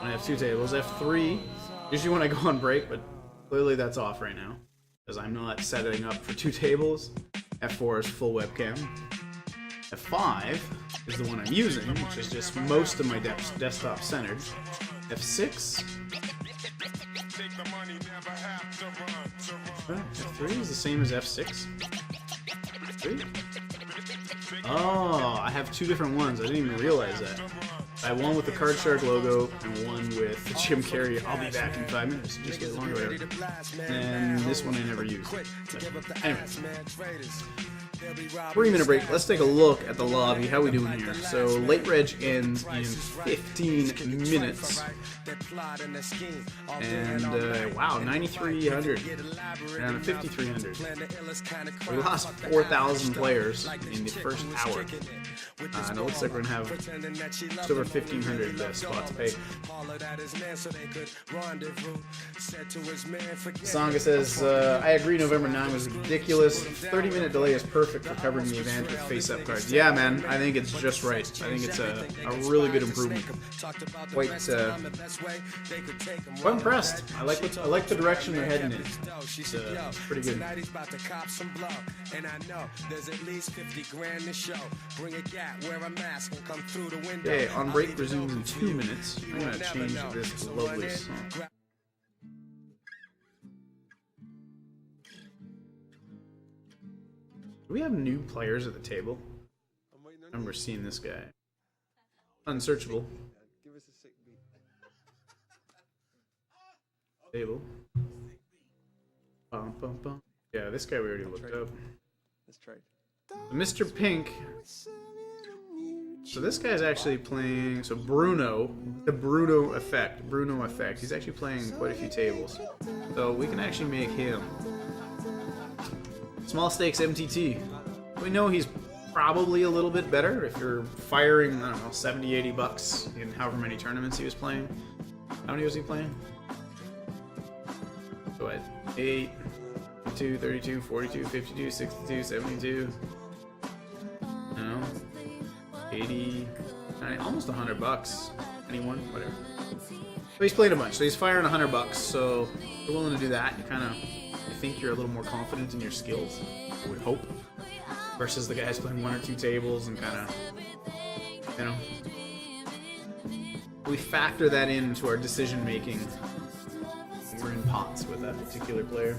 I have 2 tables. F3. Usually when I go on break, but clearly that's off right now, because I'm not setting up for 2 tables. F4 is full webcam. F5 is the one I'm using, which is just most of my desktop centered. F6. F3 is the same as F6. F3? Oh, I have 2 different ones. I didn't even realize that. I have one with the Card Shark logo and one with Jim Carrey. I'll be back in 5 minutes. Just get along whatever. And this one I never used. So, anyway. 3-minute break. Let's take a look at the lobby. How we doing here? So late reg ends in 15 minutes. And wow, 9,300. Around 5,300. We lost 4,000 players in the first hour. And it looks like we're gonna have just over 1,500 spots paid. Sangha says, I agree, November 9 was ridiculous. 30-minute delay is perfect for covering the event with face-up cards. Yeah, man, I think it's just right. I think it's a really good improvement. Quite impressed. I like the direction they're heading in. It's pretty good. Okay, on break resumes in 2 minutes. I'm gonna change this lovely song. Do we have new players at the table? I remember seeing this guy. Unsearchable. Table. Bum, bum, bum. Yeah, this guy we already looked up. Let's trade. Mr. Pink. So this guy's actually playing. So Bruno, the Bruno effect. He's actually playing quite a few tables. So we can actually make him small stakes MTT. We know he's probably a little bit better if you're firing, I don't know, 70, 80 bucks in however many tournaments he was playing. How many was he playing? So at 8, 32, 32, 42, 52, 62, 72. No. 80, 90, almost 100 bucks. Anyone? Whatever. he's playing a bunch, so he's firing $100. So if you're willing to do that, you kind of, I think you're a little more confident in your skills. I would hope. Versus the guys playing 1 or 2 tables and kind of, you know. We factor that into our decision making when we're in pots with that particular player.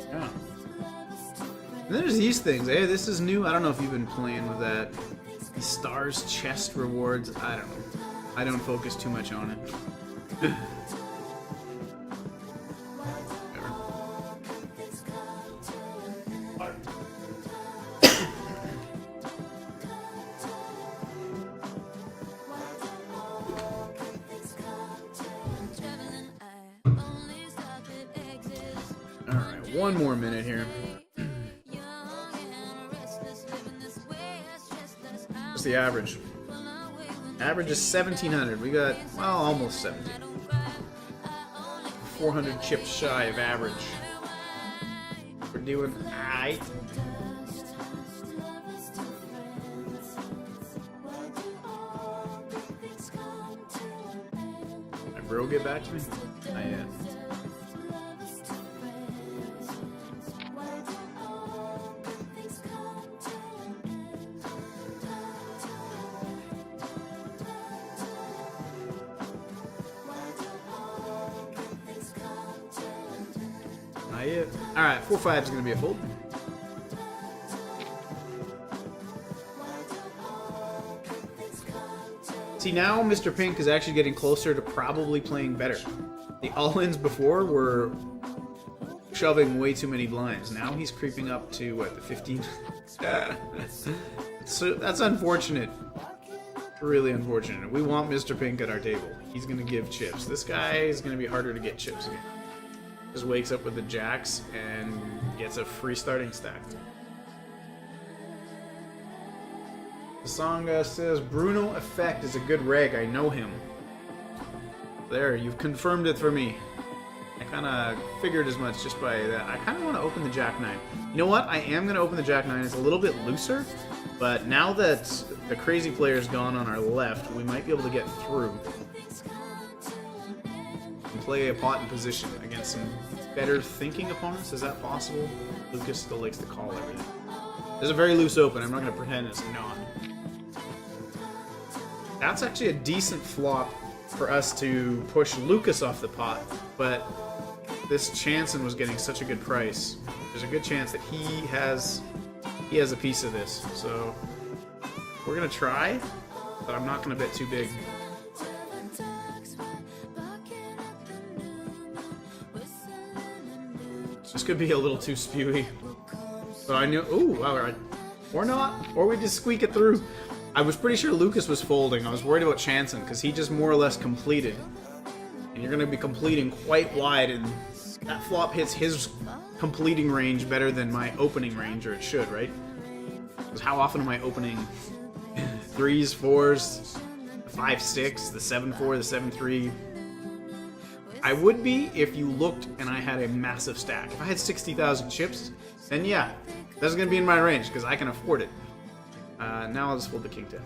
Yeah. And then there's these things. Hey, this is new. I don't know if you've been playing with that. The stars chest rewards. I don't know. I don't focus too much on it. Alright, one more minute here. What's the average? Average is 1,700. We got, well, almost 17. 400 chips shy of average. We're doing aight. Did bro get back to me? Not yet. Alright, 4-5 is going to be a fold. See, now Mr. Pink is actually getting closer to probably playing better. The all-ins before were shoving way too many blinds. Now he's creeping up to, what, the 15? So that's unfortunate. Really unfortunate. We want Mr. Pink at our table. He's going to give chips. This guy is going to be harder to get chips again. Just wakes up with the jacks and gets a free starting stack. The song says Bruno Effect is a good reg. I know him. There, you've confirmed it for me. I kind of figured as much just by that. I kind of want to open the Jack 9. You know what? I am going to open the Jack 9. It's a little bit looser, but now that the crazy player's gone on our left, we might be able to get through. Play a pot in position against some better thinking opponents. Is that possible? Lucas still likes to call everything. There's a very loose open. I'm not going to pretend it's not. That's actually a decent flop for us to push Lucas off the pot, but this Chanson was getting such a good price. There's a good chance that he has a piece of this. So we're going to try, but I'm not going to bet too big. This could be a little too spewy. So I knew, ooh, alright. Or not. Or we just squeak it through. I was pretty sure Lucas was folding. I was worried about Chanson because he just more or less completed. And you're going to be completing quite wide, and that flop hits his completing range better than my opening range, or it should, right? Because how often am I opening 3s, 4s, 5-6, the 7-4, the 7-3? I would be if you looked and I had a massive stack. If I had 60,000 chips, then yeah, that's going to be in my range because I can afford it. Now I'll just fold the King 10.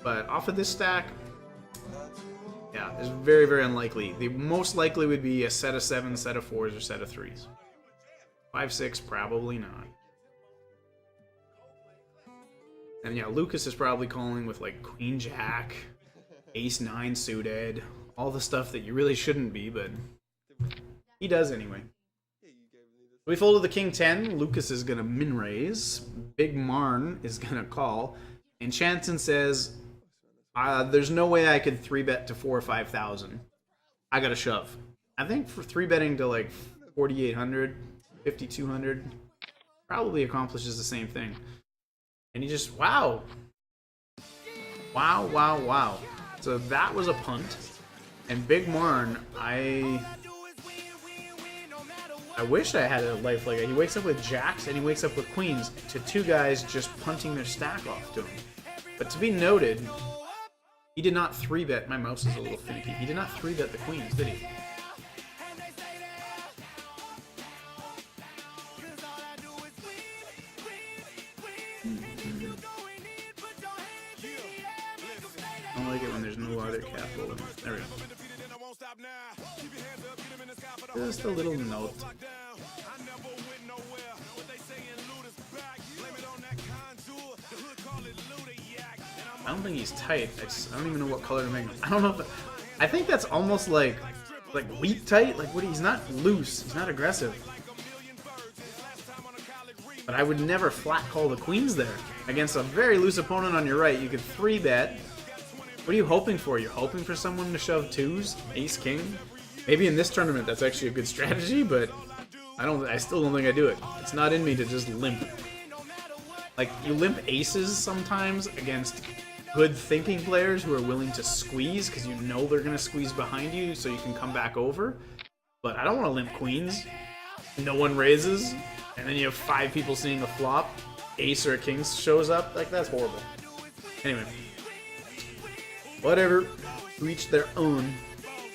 But off of this stack, yeah, it's very, very unlikely. The most likely would be a set of 7s, set of 4s, or set of 3s. 5-6, probably not. And yeah, Lucas is probably calling with like Queen Jack, Ace 9 suited, all the stuff that you really shouldn't be, but he does anyway. We folded the King 10. Lucas is going to min raise. Big Marn is going to call. And Chanson says, there's no way I could 3-bet to 4,000 or 5,000. I got to shove. I think for 3-betting to like 4,800, 5,200, probably accomplishes the same thing. And he just, wow. Wow, wow, wow. So that was a punt. And Big Marn, I wish I had a life like that. He wakes up with jacks and he wakes up with queens to 2 guys just punting their stack off to him. But to be noted, he did not 3-bet. My mouse is a little finicky. He did not 3-bet the queens, did he? like it when there's no other capital. There we go. Just a little note. I don't think he's tight. I don't even know what color to make him. I don't know if I think that's almost like weak tight. Like what? He's not loose. He's not aggressive. But I would never flat call the queens there against a very loose opponent on your right. You could 3-bet. What are you hoping for? You're hoping for someone to shove twos, ace king. Maybe in this tournament that's actually a good strategy, but I still don't think I do it. It's not in me to just limp. Like you limp aces sometimes against good thinking players who are willing to squeeze because you know they're gonna squeeze behind you so you can come back over. But I don't want to limp queens. No one raises, and then you have 5 people seeing the flop. Ace or a king shows up. Like that's horrible. Anyway, whatever. To each their own.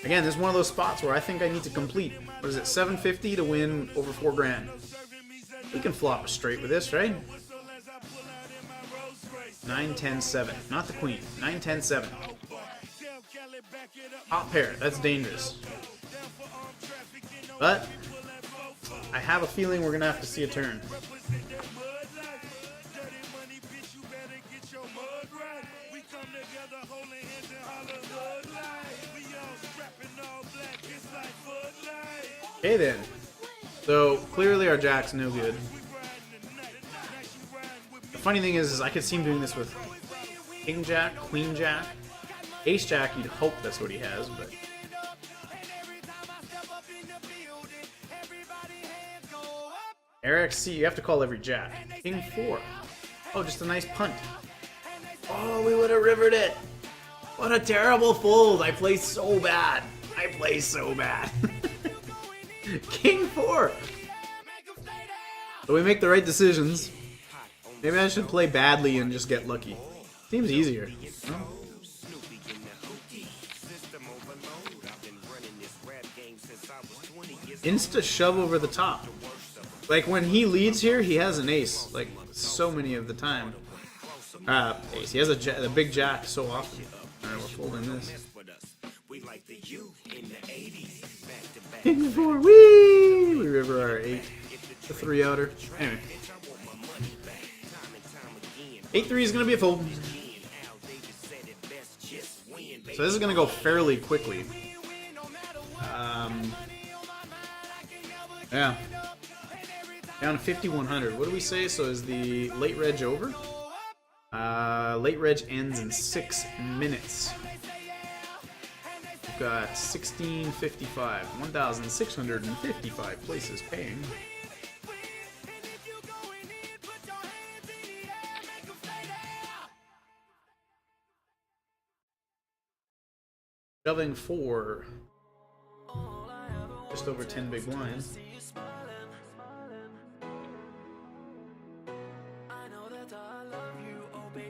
Again, this is one of those spots where I think I need to complete. What is it? 750 to win over 4 grand. We can flop a straight with this, right? 9, 10, 7. Not the queen. 9, 10, 7. Top pair. That's dangerous. But I have a feeling we're going to have to see a turn. Okay then. So clearly our jack's no good. The funny thing is I could see him doing this with king jack, queen jack, ace jack. You'd hope that's what he has, but Eric, see, you have to call every jack. King 4. Oh, just a nice punt. Oh, we would have rivered it. What a terrible fold. I play so bad. I play so bad. King 4. So we make the right decisions. Maybe I should play badly and just get lucky. Seems easier. No? Insta shove over the top. Like when he leads here, he has an ace. Like so many of the time. Ace. He has a big jack so often. Alright, we're folding this. King 4, whee! We river our 8. The 3-outer. Anyway. 8-3 is going to be a fold. So this is going to go fairly quickly. Yeah. Down to 5,100. What do we say? So is the late reg over? Late reg ends in 6 minutes. We've got 1655. 1,655 places paying. Shoving 4. Just over 10 big blinds.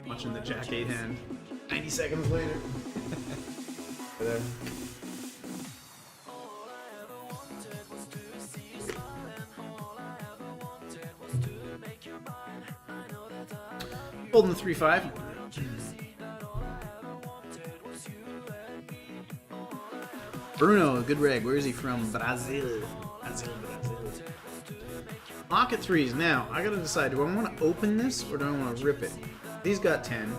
Watching the Jack 8 hand. 90 seconds later. There. Holding the 3-5. Bruno, good reg. Where is he from? Brazil. Brazil. Pocket 3s. Now, I gotta decide, do I want to open this or do I want to rip it? He's got 10.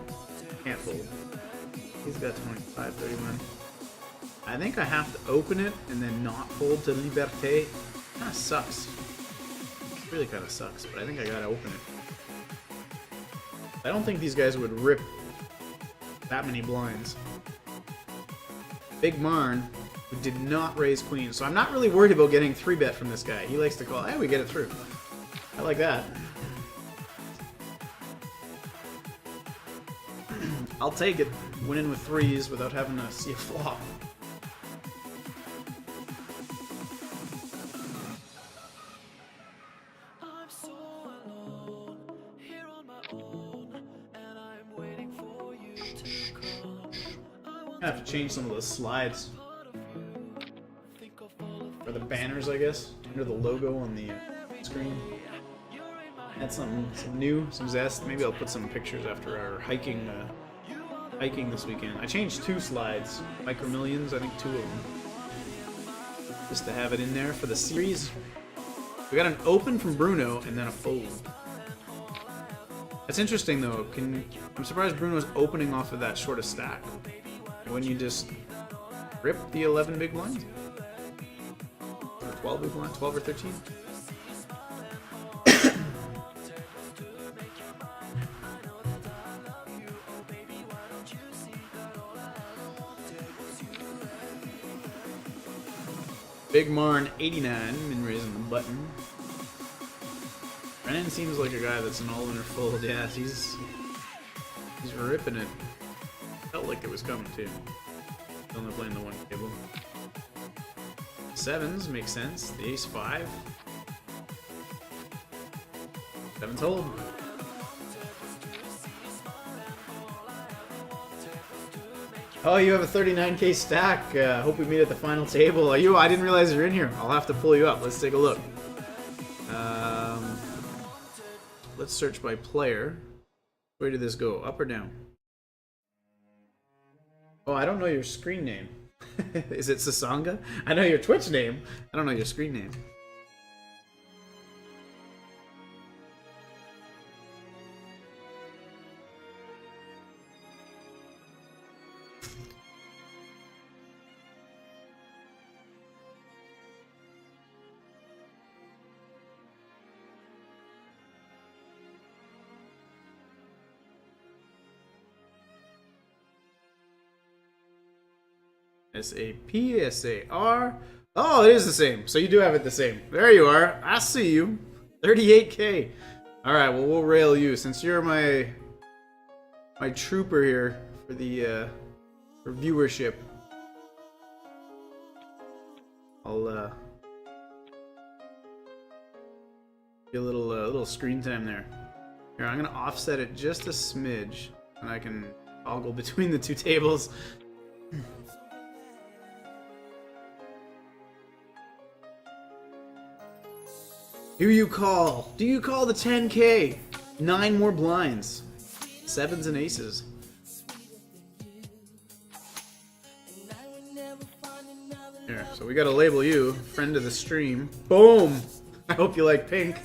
Can't fold. He's got 25, 31. I think I have to open it and then not fold to Liberté. Kinda sucks. It really kinda sucks, but I think I gotta open it. I don't think these guys would rip that many blinds. Big Marn, who did not raise queen, so I'm not really worried about getting 3-bet from this guy. He likes to call, hey, we get it through. I like that. I'll take it, winning with 3s without having to see a flop. I have to change some of those slides. Or the banners, I guess. Under the logo on the screen. Add something new, some zest. Maybe I'll put some pictures after our hiking hiking this weekend. I changed 2 slides. MicroMillions, I think 2 of them. Just to have it in there for the series. We got an open from Bruno and then a fold. That's interesting though. I'm surprised Bruno's opening off of that shortest stack. When you just rip the 11 big blinds? Or 12 big blinds? 12 or 13? Big Marn 89, been raising the button. Brennan seems like a guy that's an all-in or fold. Yeah, he's ripping it. Felt like it was coming too. Only playing the one table. Sevens makes sense. The ace 5. Sevens hold. Oh, you have a 39k stack. Hope we meet at the final table. Are you? I didn't realize you're in here. I'll have to pull you up. Let's take a look. Let's search by player. Where did this go? Up or down? Oh, I don't know your screen name. Is it Sasanga? I know your Twitch name. I don't know your screen name. S-A-P-S-A-R. Oh, it is the same. So you do have it the same. There you are. I see you. 38k. Alright, well, we'll rail you. Since you're my trooper here for the for viewership. I'll get a little screen time there. Here, I'm gonna offset it just a smidge, and I can toggle between the 2 tables. Do you call? Do you call the 10k? 9 more blinds. 7s and aces. Here, so we gotta label you friend of the stream. Boom! I hope you like pink.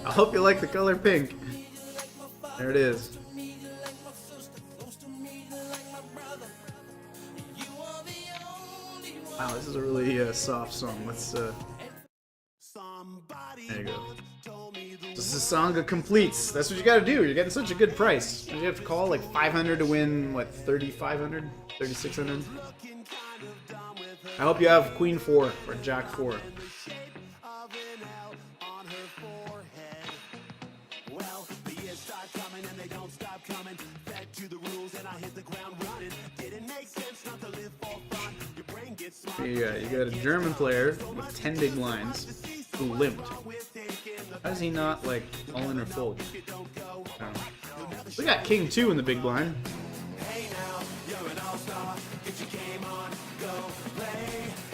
I hope you like the color pink. There it is. Wow, this is a really soft song. Let's there you go. This is Sasanga completes. That's what you gotta do. You're getting such a good price. You have to call like 500 to win, what, 3,500? 3,600? I hope you have Queen 4 or Jack 4. Yeah, you got a German player with 10 big blinds who limped. How is he not like all in or fold? We got King 2 in the big blind.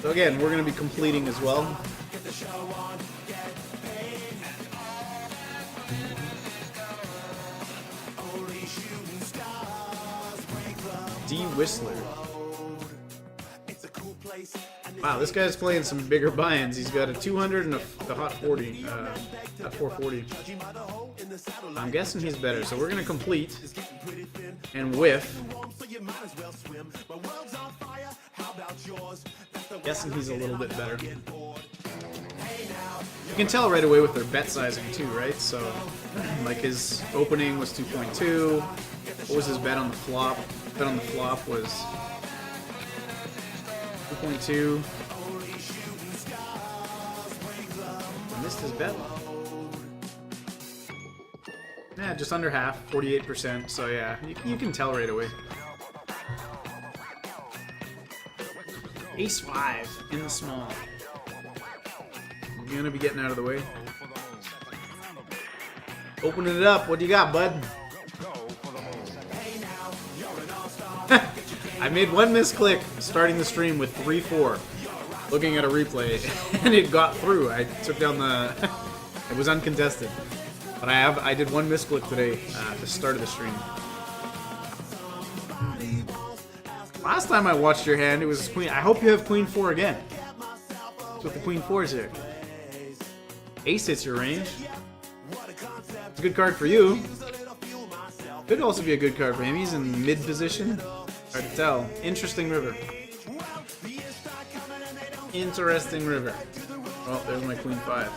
So again, we're going to be completing as well. D. Whistler. Wow, this guy's playing some bigger buy-ins. He's got a 200 and a hot 40, a 440. I'm guessing he's better, so we're gonna complete and whiff. Guessing he's a little bit better. You can tell right away with their bet sizing too, right? So, like his opening was 2.2. What was his bet on the flop? Bet on the flop was 2.2. Missed his bet. Yeah, just under half, 48%. So yeah, you can tell right away. Ace 5 in the small. You're gonna be getting out of the way. Opening it up. What do you got, bud? I made one misclick starting the stream with 3-4, looking at a replay, and it got through. I took down the. It was uncontested, but I did one misclick today at the start of the stream. Last time I watched your hand, it was queen. I hope you have queen 4 again. That's what the queen 4 is here. Ace hits your range. It's a good card for you. Could also be a good card for him. He's in mid position. Hard to tell. Interesting river. Interesting river. Oh, there's my queen 5.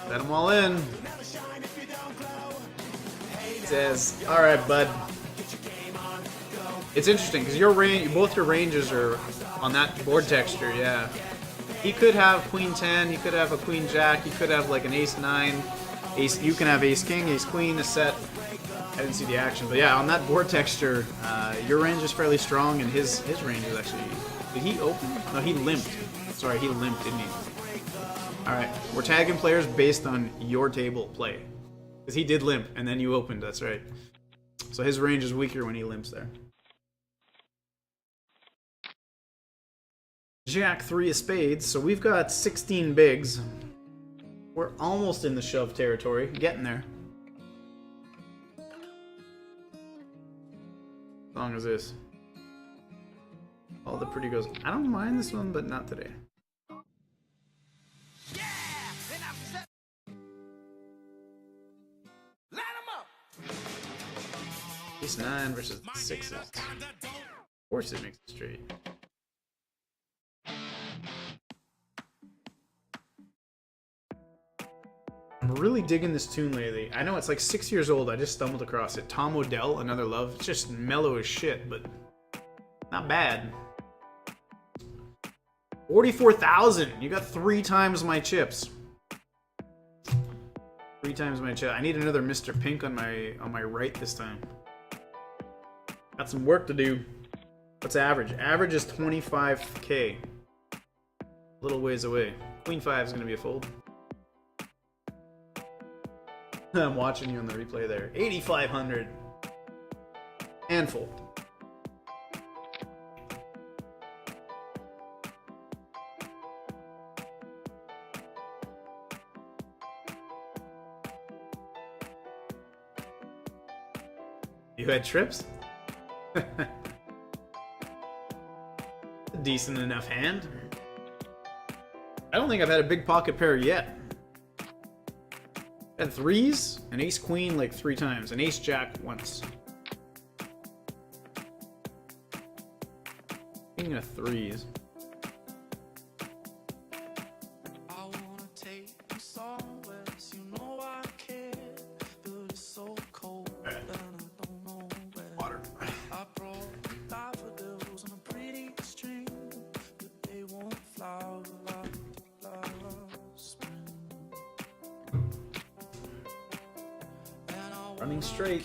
Let them all in. It says, all right, bud. It's interesting because your range, both your ranges are on that board texture. Yeah, he could have queen 10. He could have a queen jack. He could have like an ace 9. Ace. You can have ace king, ace queen, a set. I didn't see the action, but yeah, on that board texture, your range is fairly strong, and his range is actually. Did he open? No, he limped. Sorry, he limped, didn't he? Alright, we're tagging players based on your table play. Because he did limp, and then you opened, that's right. So his range is weaker when he limps there. Jack 3 of spades, so we've got 16 bigs. We're almost in the shove territory, getting there. As long as this. All the pretty goes. I don't mind this one, but not today. Ace 9 versus 6s. Of course it makes it straight. I'm really digging this tune lately. I know it's like 6 years old. I just stumbled across it. Tom Odell, Another Love. It's just mellow as shit, but not bad. 44,000. You got 3 times my chips. 3 times my chip. I need another Mr. Pink on my right this time. Got some work to do. What's average? Average is 25k. A little ways away. Queen 5 is gonna be a fold. I'm watching you on the replay there. 8,500. And fold. You had trips? A decent enough hand. I don't think I've had a big pocket pair yet. Had 3s, an ace queen like 3 times, an ace jack once. King of 3s. Running straight.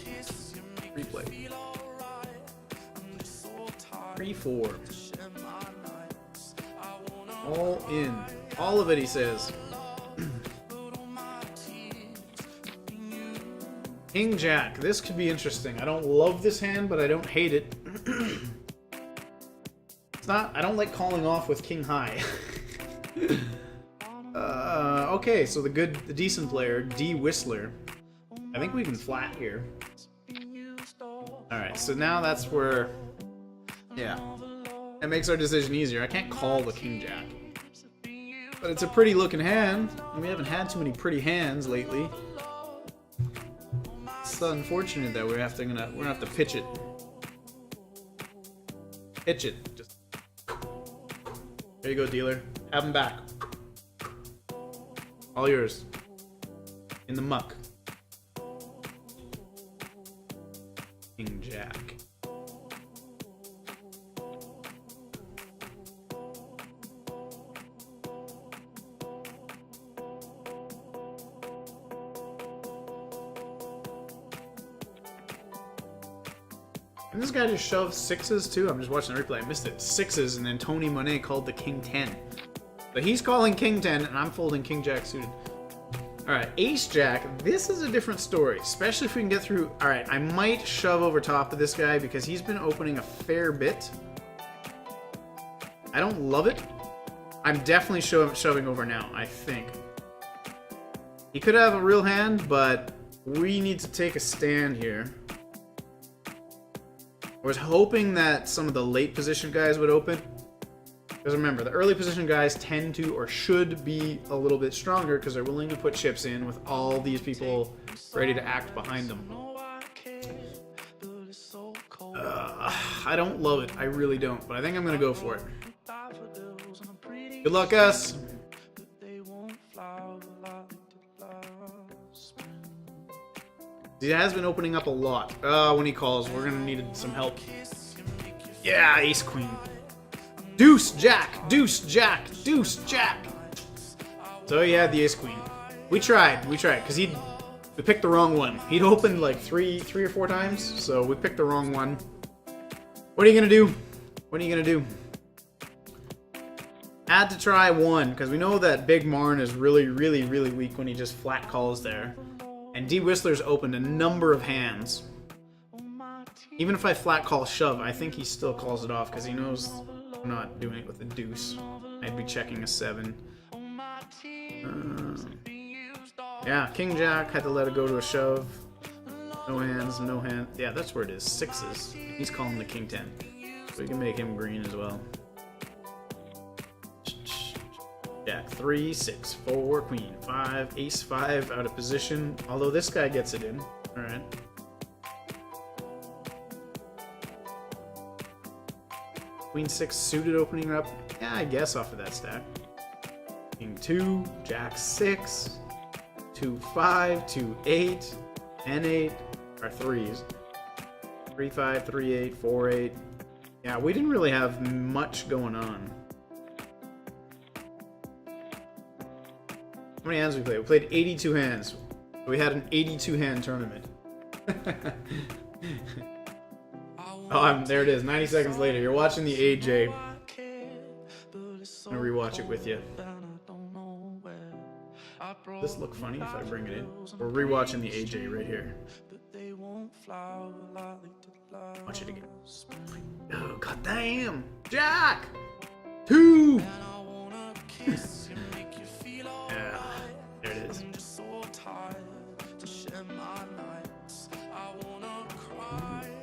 Replay. 3-4. All in. All of it, he says. King Jack. This could be interesting. I don't love this hand, but I don't hate it. It's not. I don't like calling off with King High. Okay, so the decent player, D Whistler. I think we can flat here. Alright, so now that's where... Yeah. It makes our decision easier. I can't call the King Jack. But it's a pretty looking hand. And we haven't had too many pretty hands lately. It's unfortunate that we're gonna have to pitch it. Pitch it. Just... There you go, dealer. Have him back. All yours. In the muck. King Jack. And this guy just shoved 6s too. I'm just watching the replay. I missed it. 6s, and then Tony Monet called the King 10. But he's calling King 10, and I'm folding King Jack suited. Alright, Ace Jack. This is a different story, especially if we can get through... Alright, I might shove over top of this guy because he's been opening a fair bit. I don't love it. I'm definitely shoving over now, I think. He could have a real hand, but we need to take a stand here. I was hoping that some of the late position guys would open. Because remember, the early position guys tend to or should be a little bit stronger because they're willing to put chips in with all these people ready to act behind them. I don't love it. I really don't. But I think I'm going to go for it. Good luck, us. He has been opening up a lot. When he calls, we're going to need some help. Yeah, ace queen. Deuce, jack, deuce, jack, deuce, jack. So he had the ace queen. We tried, because we picked the wrong one. He'd opened like three or four times, so we picked the wrong one. What are you gonna do? What are you gonna do? Had to try one, because we know that Big Marn is really, really, really weak when he just flat calls there. And D Whistler's opened a number of hands. Even if I flat call shove, I think he still calls it off, because he knows I'm not doing it with a deuce. I'd be checking a 7. Yeah, King Jack had to let it go to a shove. No hands, no hand. Yeah, that's where it is. 6s. He's calling the King 10. So we can make him green as well. Jack 3, 6, 4, Queen 5, Ace 5 out of position. Although this guy gets it in. Alright. Queen 6 suited opening up. Yeah, I guess off of that stack. King 2, Jack 6, 2 5, 2 8, and 8 are 3s. 3 5, 3 8, 4 8. Yeah, we didn't really have much going on. How many hands we played? We played 82 hands. We had an 82 hand tournament. Oh, there it is. 90 seconds later. You're watching the AJ. I'm gonna rewatch it with you. Does this look funny if I bring it in? We're rewatching the AJ right here. Watch it again. Oh, goddamn! Jack! 2! Yeah, there it is.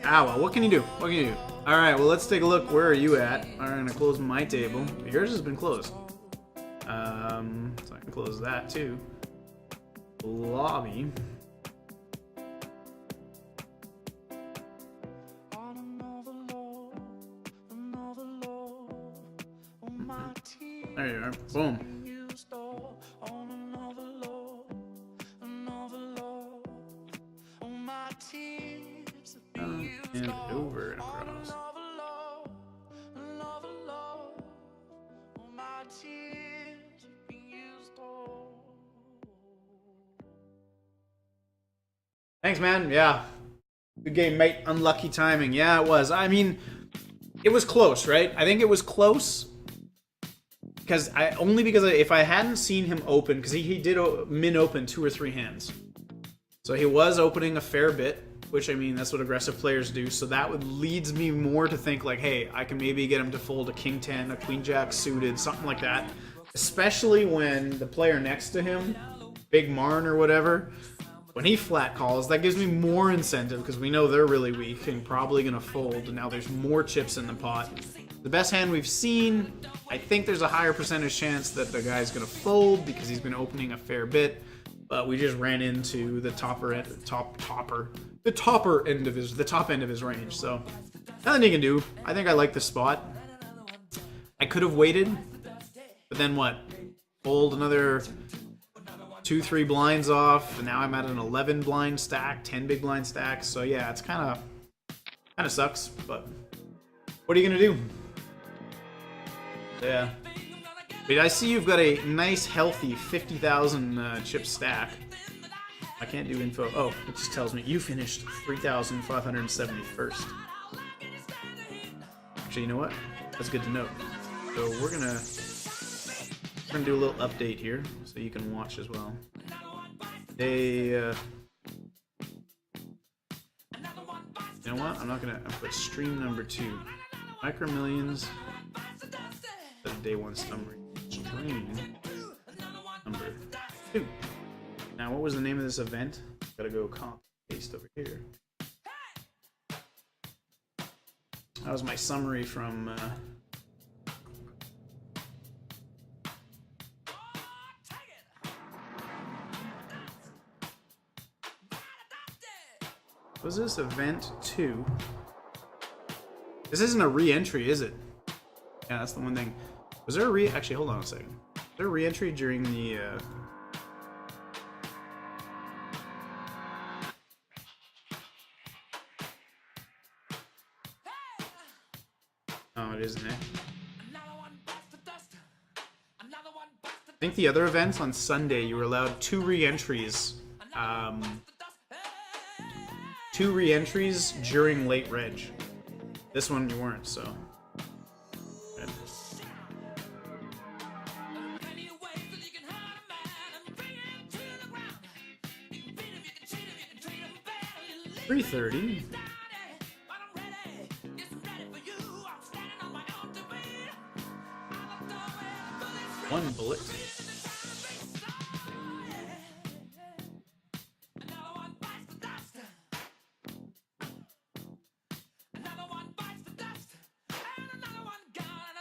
Ah, well, what can you do? What can you do? Alright, well, let's take a look. Where are you at? Alright, I'm gonna close my table. Yours has been closed. So I can close that too. Lobby. There you are. Boom. And over and across. Thanks, man. Yeah. Good game, mate. Unlucky timing. Yeah, it was. I mean, it was close, right? I think it was close. Because if I hadn't seen him open, because he did min open 2 or 3 hands. So he was opening a fair bit, which, I mean, that's what aggressive players do. So that leads me more to think like, hey, I can maybe get him to fold a King 10, a Queen Jack suited, something like that. Especially when the player next to him, Big Marn or whatever, when he flat calls, that gives me more incentive because we know they're really weak and probably going to fold. And now there's more chips in the pot. The best hand we've seen, I think there's a higher percentage chance that the guy's going to fold because he's been opening a fair bit. But we just ran into the top end of his range. So nothing he can do. I think I like the spot. I could have waited, but then what? Fold another 2-3 blinds off, and now I'm at an 11 blind stack, 10 big blind stacks. So yeah, it's kind of sucks. But what are you gonna do? Yeah. But I see you've got a nice, healthy 50,000 chip stack. I can't do info. Oh, it just tells me you finished 3,571st. Actually, you know what? That's good to know. So we're gonna do a little update here, so you can watch as well. You know what? I'm put stream number 2. MicroMillions. Day 1 summary. screen. Number 2. Now, what was the name of this event? Gotta go copy paste over here. That was my summary from. Was this event 2? This isn't a re-entry, is it? Yeah, that's the one thing. Was there a actually, hold on a second. Was there a re-entry during the Oh, it isn't, eh? I think the other events on Sunday, you were allowed 2 re-entries. 2 re-entries during late reg. This one you weren't, so. Okay. 3:30. One bullet.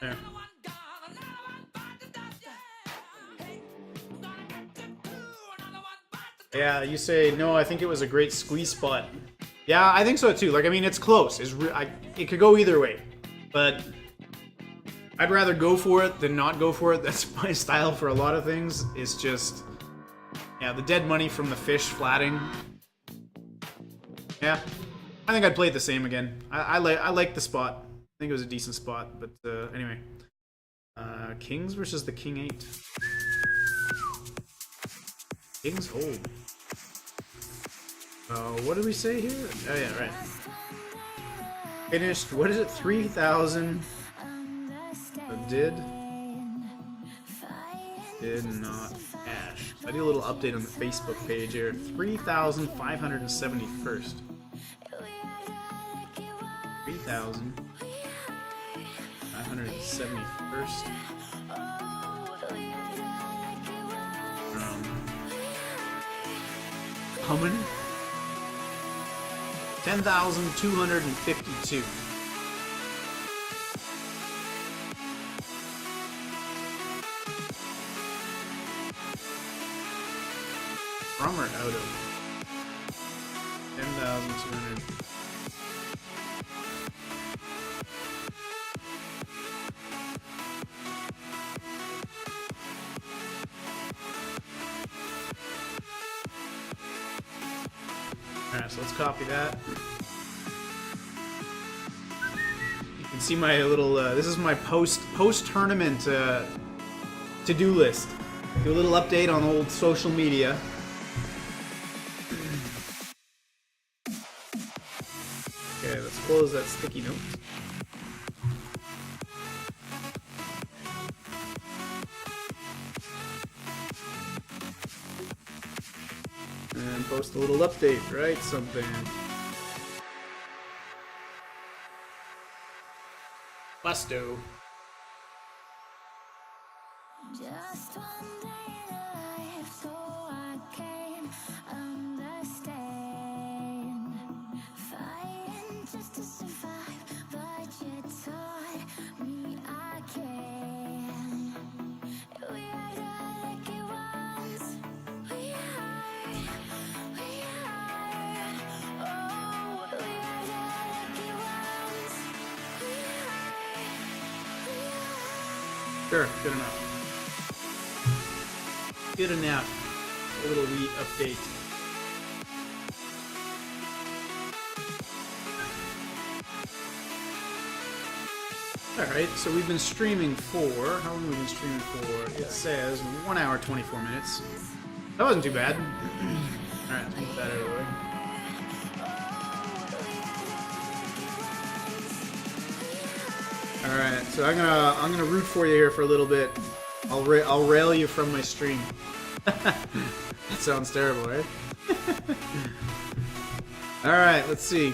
There. Yeah, you say no. I think it was a great squeeze spot. Yeah, I think so too. Like, I mean, it's close. It could go either way, but I'd rather go for it than not go for it. That's my style for a lot of things. It's just, yeah, the dead money from the fish flatting. Yeah, I think I'd play it the same again. I like the spot. I think it was a decent spot, but anyway. Kings versus the King 8. Kings hold. What did we say here? Oh yeah, right. Finished, what is it, 3,000? Did not cash. I do a little update on the Facebook page here. 3,571st. 3,571st. How many? 10,252. From or out of? 10,200. Alright, so let's copy that. You can see my little, this is my post-tournament to-do list. Do a little update on old social media. Okay, let's close that sticky note. And post a little update, right? Something. Busto. Just one day in life, so I can understand. Fighting just to survive, but you taught me I can. We are the lucky ones. We are. Oh, we are the lucky ones. Sure, good enough. Good enough. A little wee update. Alright, so we've been streaming for, how long have we been streaming for? It says 1 hour 24 minutes. That wasn't too bad. Alright, let's move that out of the way. Alright, so I'm gonna root for you here for a little bit. I'll rail you from my stream. That sounds terrible, right? Alright, let's see.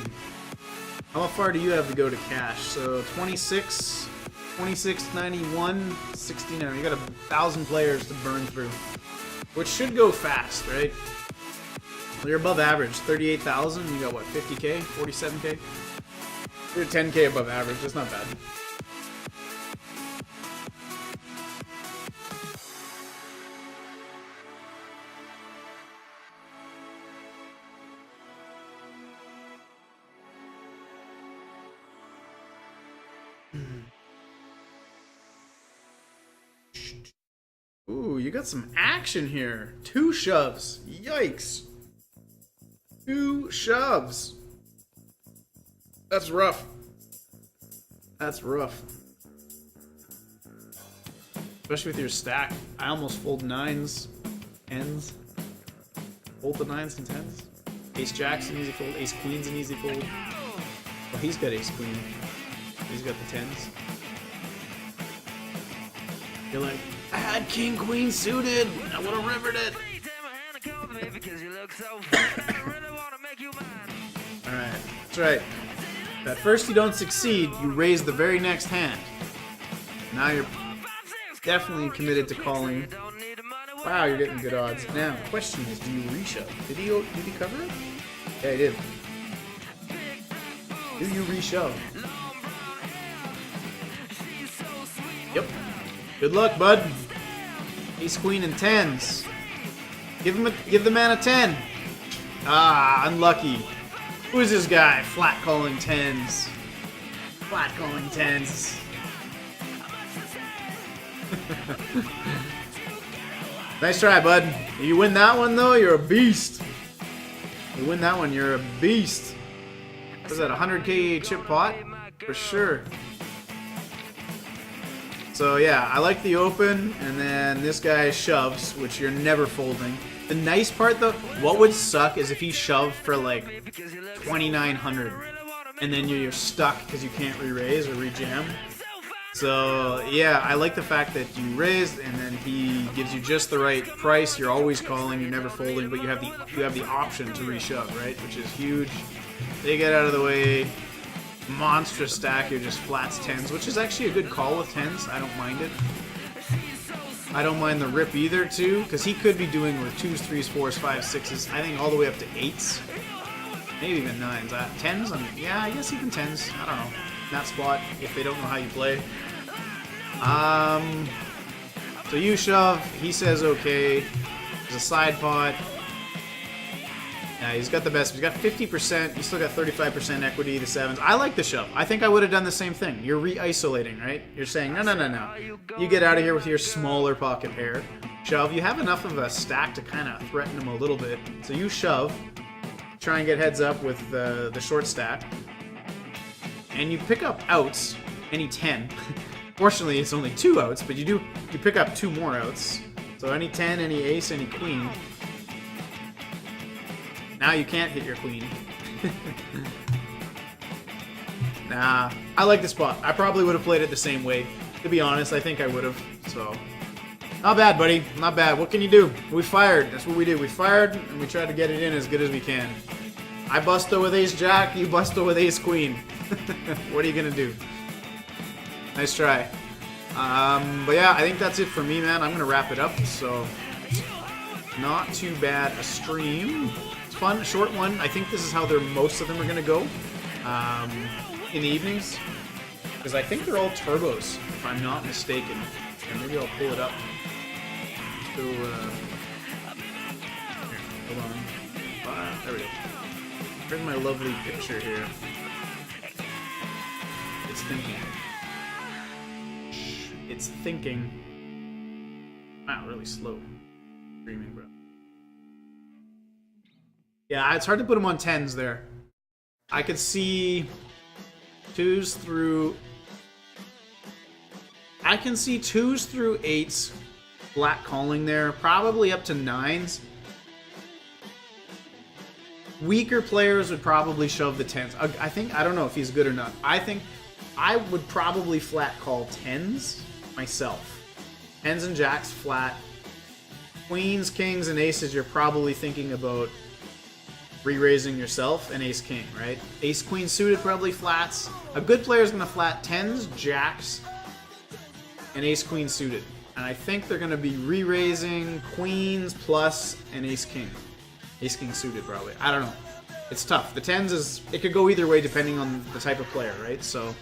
How far do you have to go to cash? So 26. 26, 91, 69. You got 1,000 players to burn through, which should go fast, right? Well, you're above average, 38,000. You got what, 50k, 47k? You're 10k above average. That's not bad. Ooh, you got some action here. 2 shoves. Yikes. 2 shoves. That's rough. That's rough. Especially with your stack. I almost fold 9s, 10s. Fold the 9s and 10s. Ace Jack's an easy fold. Ace Queen's an easy fold. Well, he's got Ace Queen. He's got the 10s. You're like, I had King Queen suited. I would have rivered it. Alright, that's right. At first you don't succeed, you raise the very next hand. Now you're definitely committed to calling. Wow, you're getting good odds. Now, the question is, do you reshove? Did he cover it? Yeah, he did. Do you reshove? Yep. Good luck, bud. Ace Queen and 10s. Give the man a 10. Ah, unlucky. Who is this guy? Flat calling 10s. Flat calling 10s. Nice try, bud. You win that one though, you're a beast. You win that one, you're a beast. Was that 100k chip pot? For sure. So yeah, I like the open, and then this guy shoves, which you're never folding. The nice part though, what would suck is if he shoved for like 2,900, and then you're stuck because you can't re-raise or re-jam. So yeah, I like the fact that you raised, and then he gives you just the right price. You're always calling, you're never folding, but you have the option to re-shove, right? Which is huge. They get out of the way. Monstrous stack here, just flats 10s, which is actually a good call with 10s. I don't mind it. I don't mind the rip either, too, because he could be doing with 2s, 3s, 4s, 5s, 6s, I think all the way up to 8s. Maybe even 9s. 10s? Yeah, I guess even 10s. I don't know. In that spot, if they don't know how you play. So you shove, he says okay. There's a side pot. Yeah, he's got the best. He's got 50%. He's still got 35% equity, the 7s. I like the shove. I think I would have done the same thing. You're re-isolating, right? You're saying, no, no, no, no. You get out of here with your smaller pocket pair. Shove. You have enough of a stack to kind of threaten him a little bit. So you shove. Try and get heads up with the short stack. And you pick up outs. Any 10. Fortunately, it's only 2 outs, but you pick up 2 more outs. So any 10, any ace, any queen. Now you can't hit your queen. Nah, I like the spot. I probably would have played it the same way. To be honest, I think I would have. So, not bad, buddy. Not bad. What can you do? We fired. That's what we do. We fired, and we tried to get it in as good as we can. I busto with ace jack. You busto with ace queen. What are you gonna do? Nice try. But yeah, I think that's it for me, man. I'm gonna wrap it up. So, not too bad a stream. Fun, short one. I think this is how most of them are going to go in the evenings, because I think they're all turbos, if I'm not mistaken. And maybe I'll pull it up. So, here, hold on. There we go. Here's my lovely picture here. It's thinking. It's thinking. Wow, really slow. Streaming, bro. Yeah, it's hard to put them on 10s there. I could see 2s through... I can see 2s through 8s flat calling there. Probably up to 9s. Weaker players would probably shove the 10s. I don't know if he's good or not. I think I would probably flat call 10s myself. 10s and jacks flat. Queens, kings, and aces, you're probably thinking about re-raising yourself and ace king, right? Ace queen suited probably flats. A good player is going to flat 10s, jacks, and ace-queen suited. And I think they're going to be re-raising queens plus an ace-king. Ace-king suited, probably. I don't know. It's tough. The 10s is... It could go either way depending on the type of player, right? So,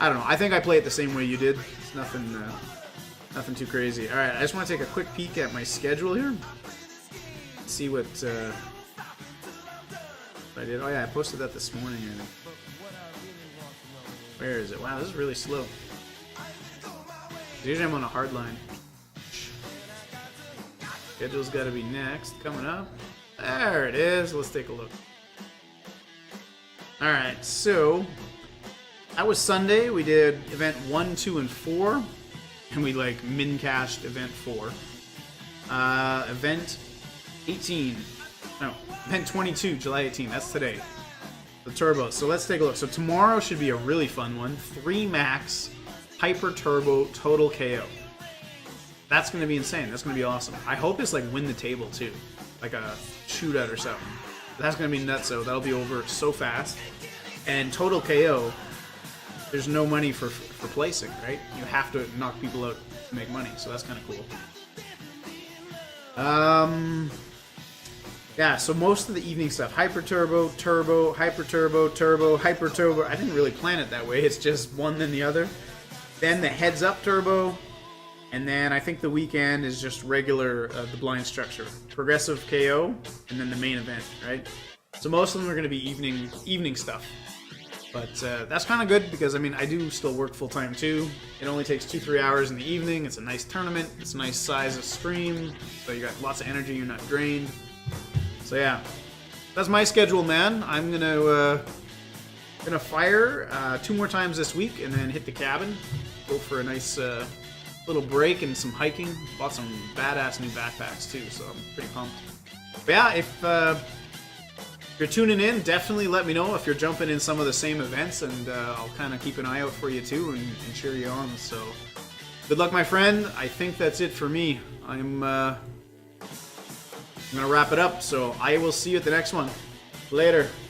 I don't know. I think I play it the same way you did. It's nothing, nothing too crazy. Alright, I just want to take a quick peek at my schedule here. See what I did. Oh yeah, I posted that this morning. I think. Where is it? Wow, this is really slow. Usually I'm on a hard line. Schedule's got to be next. Coming up. There it is. Let's take a look. Alright, so that was Sunday. We did event 1, 2, and 4. And we like min-cashed event 4. Event 18. No, event 22, July 18. That's today. The turbo. So let's take a look. So tomorrow should be a really fun one. 3 max, hyper turbo, total KO. That's going to be insane. That's going to be awesome. I hope it's like win the table too. Like a shootout or something. That's going to be nuts, so that'll be over so fast. And total KO, there's no money for placing, right? You have to knock people out to make money, so that's kind of cool. Yeah, so most of the evening stuff, hyper turbo, turbo, hyper turbo, turbo, hyper turbo. I didn't really plan it that way. It's just one then the other. Then the heads up turbo, and then I think the weekend is just regular the blind structure, progressive KO, and then the main event, right? So most of them are going to be evening stuff. But that's kind of good because, I mean, I do still work full-time too. It only takes 2-3 hours in the evening. It's a nice tournament. It's a nice size of stream. So you got lots of energy. You're not drained. So yeah, that's my schedule, man. I'm gonna fire 2 more times this week and then hit the cabin. Go for a nice little break and some hiking. Bought some badass new backpacks too, so I'm pretty pumped. But yeah, if you're tuning in, definitely let me know if you're jumping in some of the same events, and I'll kind of keep an eye out for you too and cheer you on. So good luck, my friend. I think that's it for me. I'm gonna wrap it up, so I will see you at the next one. Later.